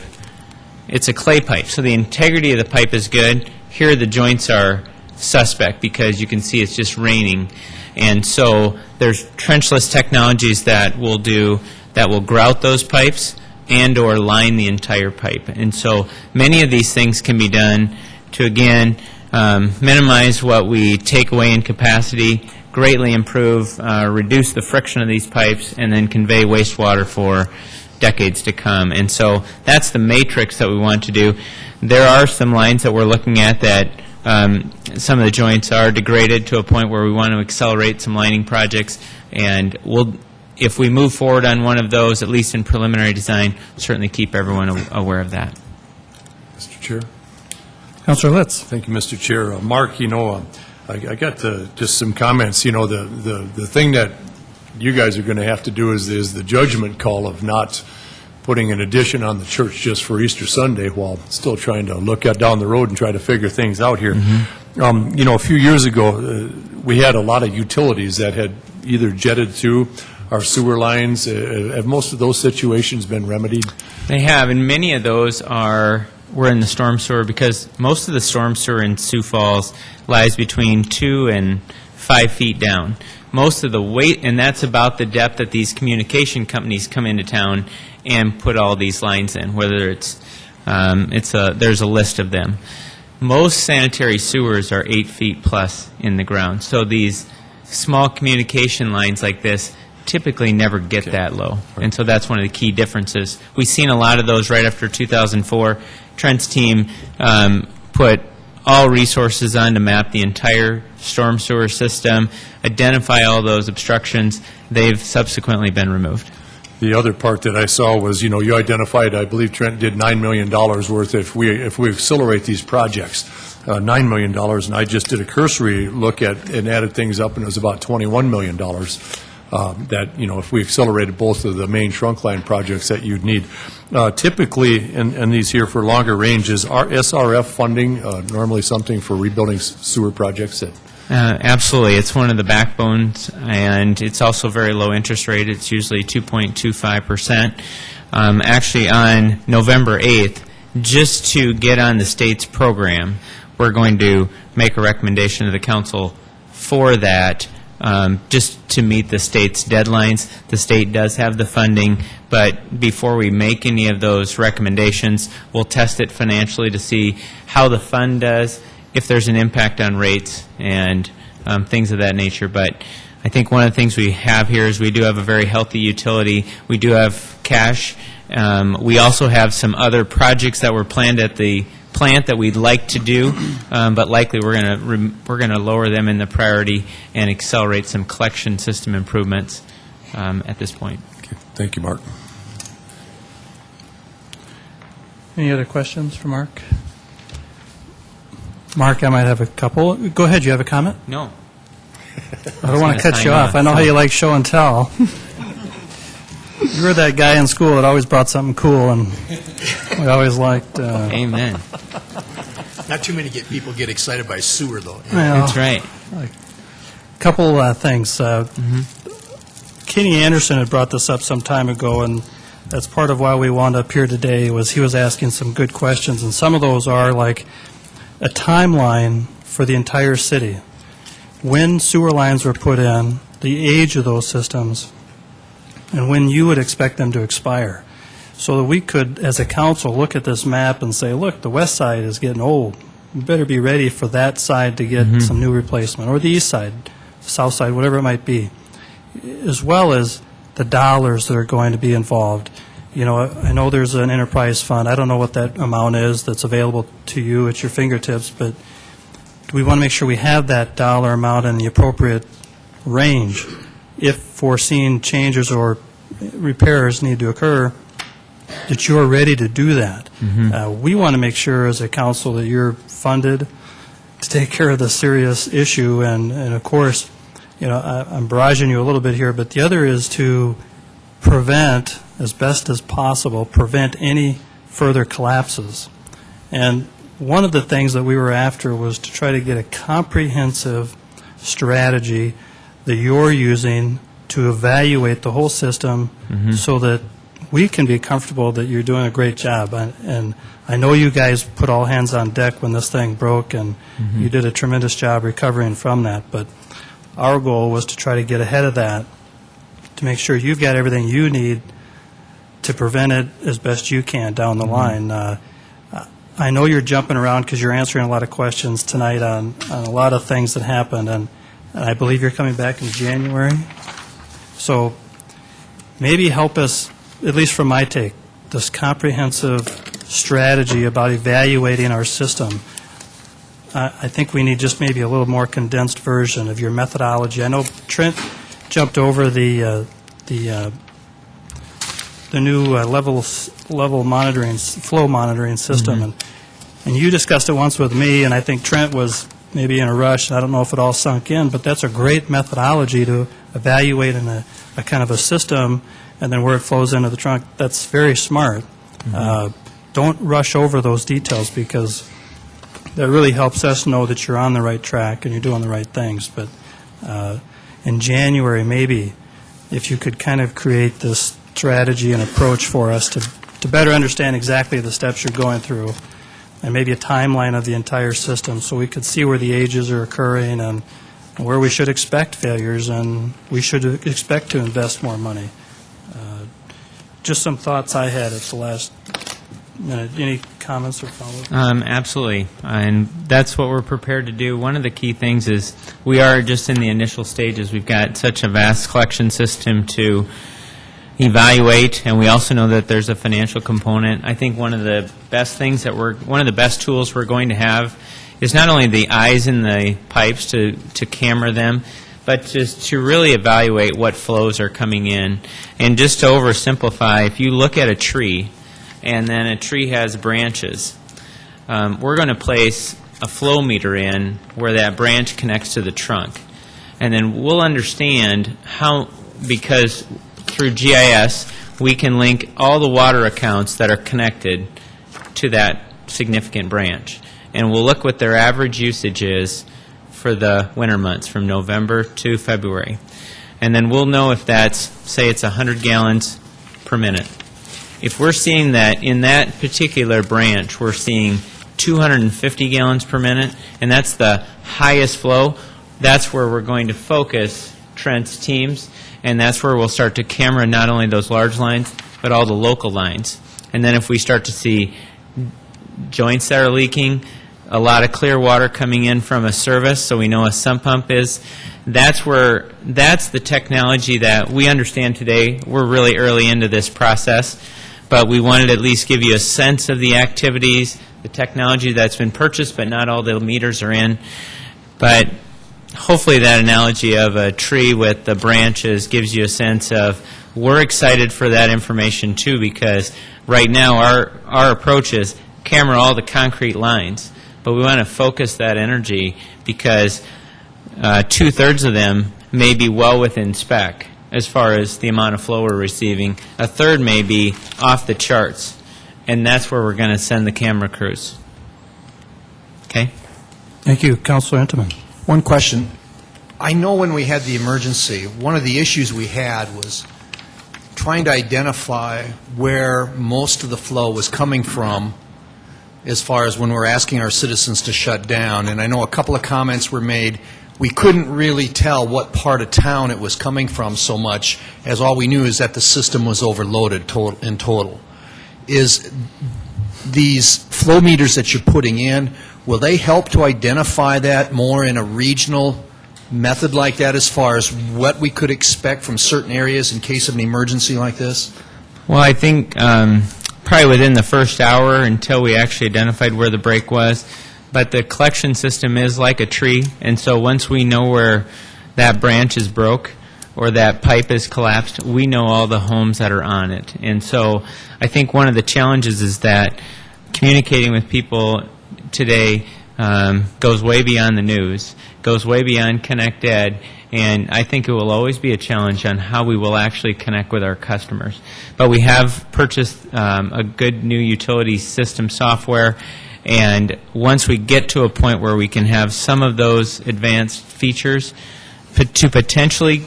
It's a clay pipe. So the integrity of the pipe is good. Here the joints are suspect, because you can see it's just raining. And so there's trenchless technologies that will grout those pipes and or line the entire pipe. And so many of these things can be done to, again, minimize what we take away in capacity, greatly improve, reduce the friction of these pipes, and then convey wastewater for decades to come. And so that's the matrix that we want to do. There are some lines that we're looking at that some of the joints are degraded to a point where we want to accelerate some lining projects, and if we move forward on one of those, at least in preliminary design, certainly keep everyone aware of that. Mr. Chair. Councilor Litz. Thank you, Mr. Chair. Mark, I got just some comments. The thing that you guys are going to have to do is the judgment call of not putting an addition on the church just for Easter Sunday while still trying to look down the road and try to figure things out here. A few years ago, we had a lot of utilities that had either jetted through our sewer lines. Have most of those situations been remedied? They have, and many of those were in the storm sewer because most of the storm sewer in Sioux Falls lies between 2 and 5 feet down. Most of the weight, and that's about the depth that these communication companies come into town and put all these lines in, whether there's a list of them. Most sanitary sewers are 8 feet plus in the ground. So these small communication lines like this typically never get that low. And so that's one of the key differences. We've seen a lot of those right after 2004. Trent's team put all resources on to map the entire storm sewer system, identify all those obstructions. They've subsequently been removed. The other part that I saw was, you identified, I believe Trent did $9 million worth if we accelerate these projects, $9 million, and I just did a cursory look at and added things up, and it was about $21 million that, if we accelerated both of the main trunk line projects that you'd need. Typically, in these here for longer ranges, are SRF funding normally something for rebuilding sewer projects that Absolutely. It's one of the backbones, and it's also very low interest rate. It's usually 2.25%. Actually, on November 8th, just to get on the state's program, we're going to make a recommendation to the council for that, just to meet the state's deadlines. The state does have the funding, but before we make any of those recommendations, we'll test it financially to see how the fund does, if there's an impact on rates and things of that nature. But I think one of the things we have here is we do have a very healthy utility. We do have cash. We also have some other projects that were planned at the plant that we'd like to do, but likely we're going to lower them in the priority and accelerate some collection system improvements at this point. Okay. Thank you, Mark. Any other questions for Mark? Mark, I might have a couple. Go ahead, you have a comment? No. I don't want to cut you off. I know how you like show and tell. You were that guy in school that always brought something cool, and we always liked... Amen. Not too many people get excited by sewer, though. Well, That's right. A couple things. Kenny Anderson had brought this up some time ago, and that's part of why we wound up here today, was he was asking some good questions, and some of those are like a timeline for the entire city. When sewer lines were put in, the age of those systems, and when you would expect them to expire. So that we could, as a council, look at this map and say, look, the west side is getting old. We better be ready for that side to get some new replacement, or the east side, south side, whatever it might be, as well as the dollars that are going to be involved. You know, I know there's an enterprise fund. I don't know what that amount is that's available to you at your fingertips, but we want to make sure we have that dollar amount in the appropriate range. If foreseen changes or repairs need to occur, that you're ready to do that. We want to make sure as a council that you're funded to take care of the serious issue, and of course, you know, I'm barraging you a little bit here, but the other is to prevent, as best as possible, prevent any further collapses. And one of the things that we were after was to try to get a comprehensive strategy that you're using to evaluate the whole system so that we can be comfortable that you're doing a great job. And I know you guys put all hands on deck when this thing broke, and you did a tremendous job recovering from that. But our goal was to try to get ahead of that, to make sure you've got everything you need to prevent it as best you can down the line. I know you're jumping around because you're answering a lot of questions tonight on a lot of things that happened, and I believe you're coming back in January. So maybe help us, at least from my take, this comprehensive strategy about evaluating our system. I think we need just maybe a little more condensed version of your methodology. I know Trent jumped over the new level monitoring, flow monitoring system, and And you discussed it once with me, and I think Trent was maybe in a rush. I don't know if it all sunk in, but that's a great methodology to evaluate in a kind of a system, and then where it flows into the trunk. That's very smart. Don't rush over those details, because that really helps us know that you're on the right track and you're doing the right things. But in January, maybe, if you could kind of create this strategy and approach for us to better understand exactly the steps you're going through, and maybe a timeline of the entire system, so we could see where the ages are occurring and where we should expect failures and we should expect to invest more money. Just some thoughts I had at the last minute. Any comments or follow-up? Absolutely, and that's what we're prepared to do. One of the key things is we are just in the initial stages. We've got such a vast collection system to evaluate, and we also know that there's a financial component. I think one of the best things one of the best tools we're going to have is not only the eyes in the pipes to camera them, but just to really evaluate what flows are coming in. And just to oversimplify, if you look at a tree, and then a tree has branches, we're going to place a flow meter in where that branch connects to the trunk. And then we'll understand how, because through GIS, we can link all the water accounts that are connected to that significant branch. And we'll look what their average usage is for the winter months, from November to February. And then we'll know if that's, say it's 100 gallons per minute. If we're seeing that in that particular branch, we're seeing 250 gallons per minute, and that's the highest flow, that's where we're going to focus Trent's teams, and that's where we'll start to camera not only those large lines, but all the local lines. And then if we start to see joints that are leaking, a lot of clear water coming in from a service, so we know a sump pump is, that's the technology that we understand today. We're really early into this process, but we wanted to at least give you a sense of the activities, the technology that's been purchased, but not all the meters are in. But hopefully that analogy of a tree with the branches gives you a sense of, we're excited for that information too, because right now our approach is camera all the concrete lines, but we want to focus that energy because 2/3 of them may be well within spec as far as the amount of flow we're receiving. A third may be off the charts, and that's where we're going to send the camera crews. Okay? Thank you. Councilor Intiman. One question. I know when we had the emergency, one of the issues we had was trying to identify where most of the flow was coming from as far as when we're asking our citizens to shut down. And I know a couple of comments were made. We couldn't really tell what part of town it was coming from so much, as all we knew is that the system was overloaded in total. Is these flow meters that you're putting in, will they help to identify that more in a regional method like that, as far as what we could expect from certain areas in case of an emergency like this? Well, I think probably within the first hour until we actually identified where the break was. But the collection system is like a tree, and so once we know where that branch is broke or that pipe is collapsed, we know all the homes that are on it. And so I think one of the challenges is that communicating with people today goes way beyond the news, goes way beyond Connect Ed, and I think it will always be a challenge on how we will actually connect with our customers. But we have purchased a good new utility system software, and once we get to a point where we can have some of those advanced features to potentially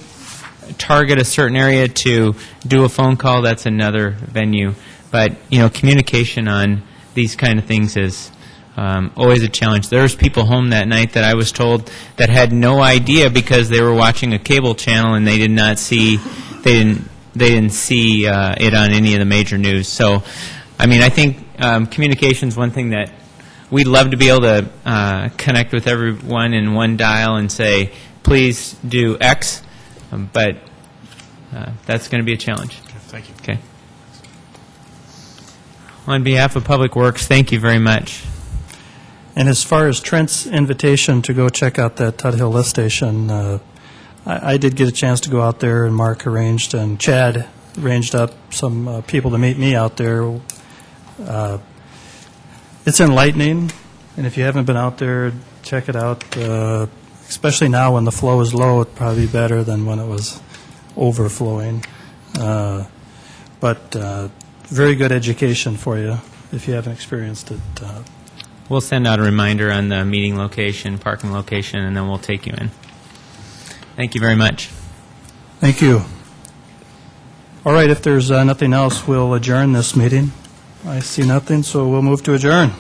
target a certain area to do a phone call, that's another venue. But, you know, communication on these kind of things is always a challenge. There's people home that night that I was told that had no idea because they were watching a cable channel and they did not see, they didn't see it on any of the major news. So, I mean, I think communication is one thing that we'd love to be able to connect with everyone in one dial and say, please do X, but that's going to be a challenge. Okay, thank you. Okay. On behalf of Public Works, thank you very much. And as far as Trent's invitation to go check out that Tuthill lift station, I did get a chance to go out there, and Mark arranged, and Chad arranged up some people to meet me out there. It's enlightening, and if you haven't been out there, check it out. Especially now when the flow is low, it'd probably be better than when it was overflowing. But very good education for you if you haven't experienced it. We'll send out a reminder on the meeting location, parking location, and then we'll take you in. Thank you very much. Thank you. All right, if there's nothing else, we'll adjourn this meeting. I see nothing, so we'll move to adjourn.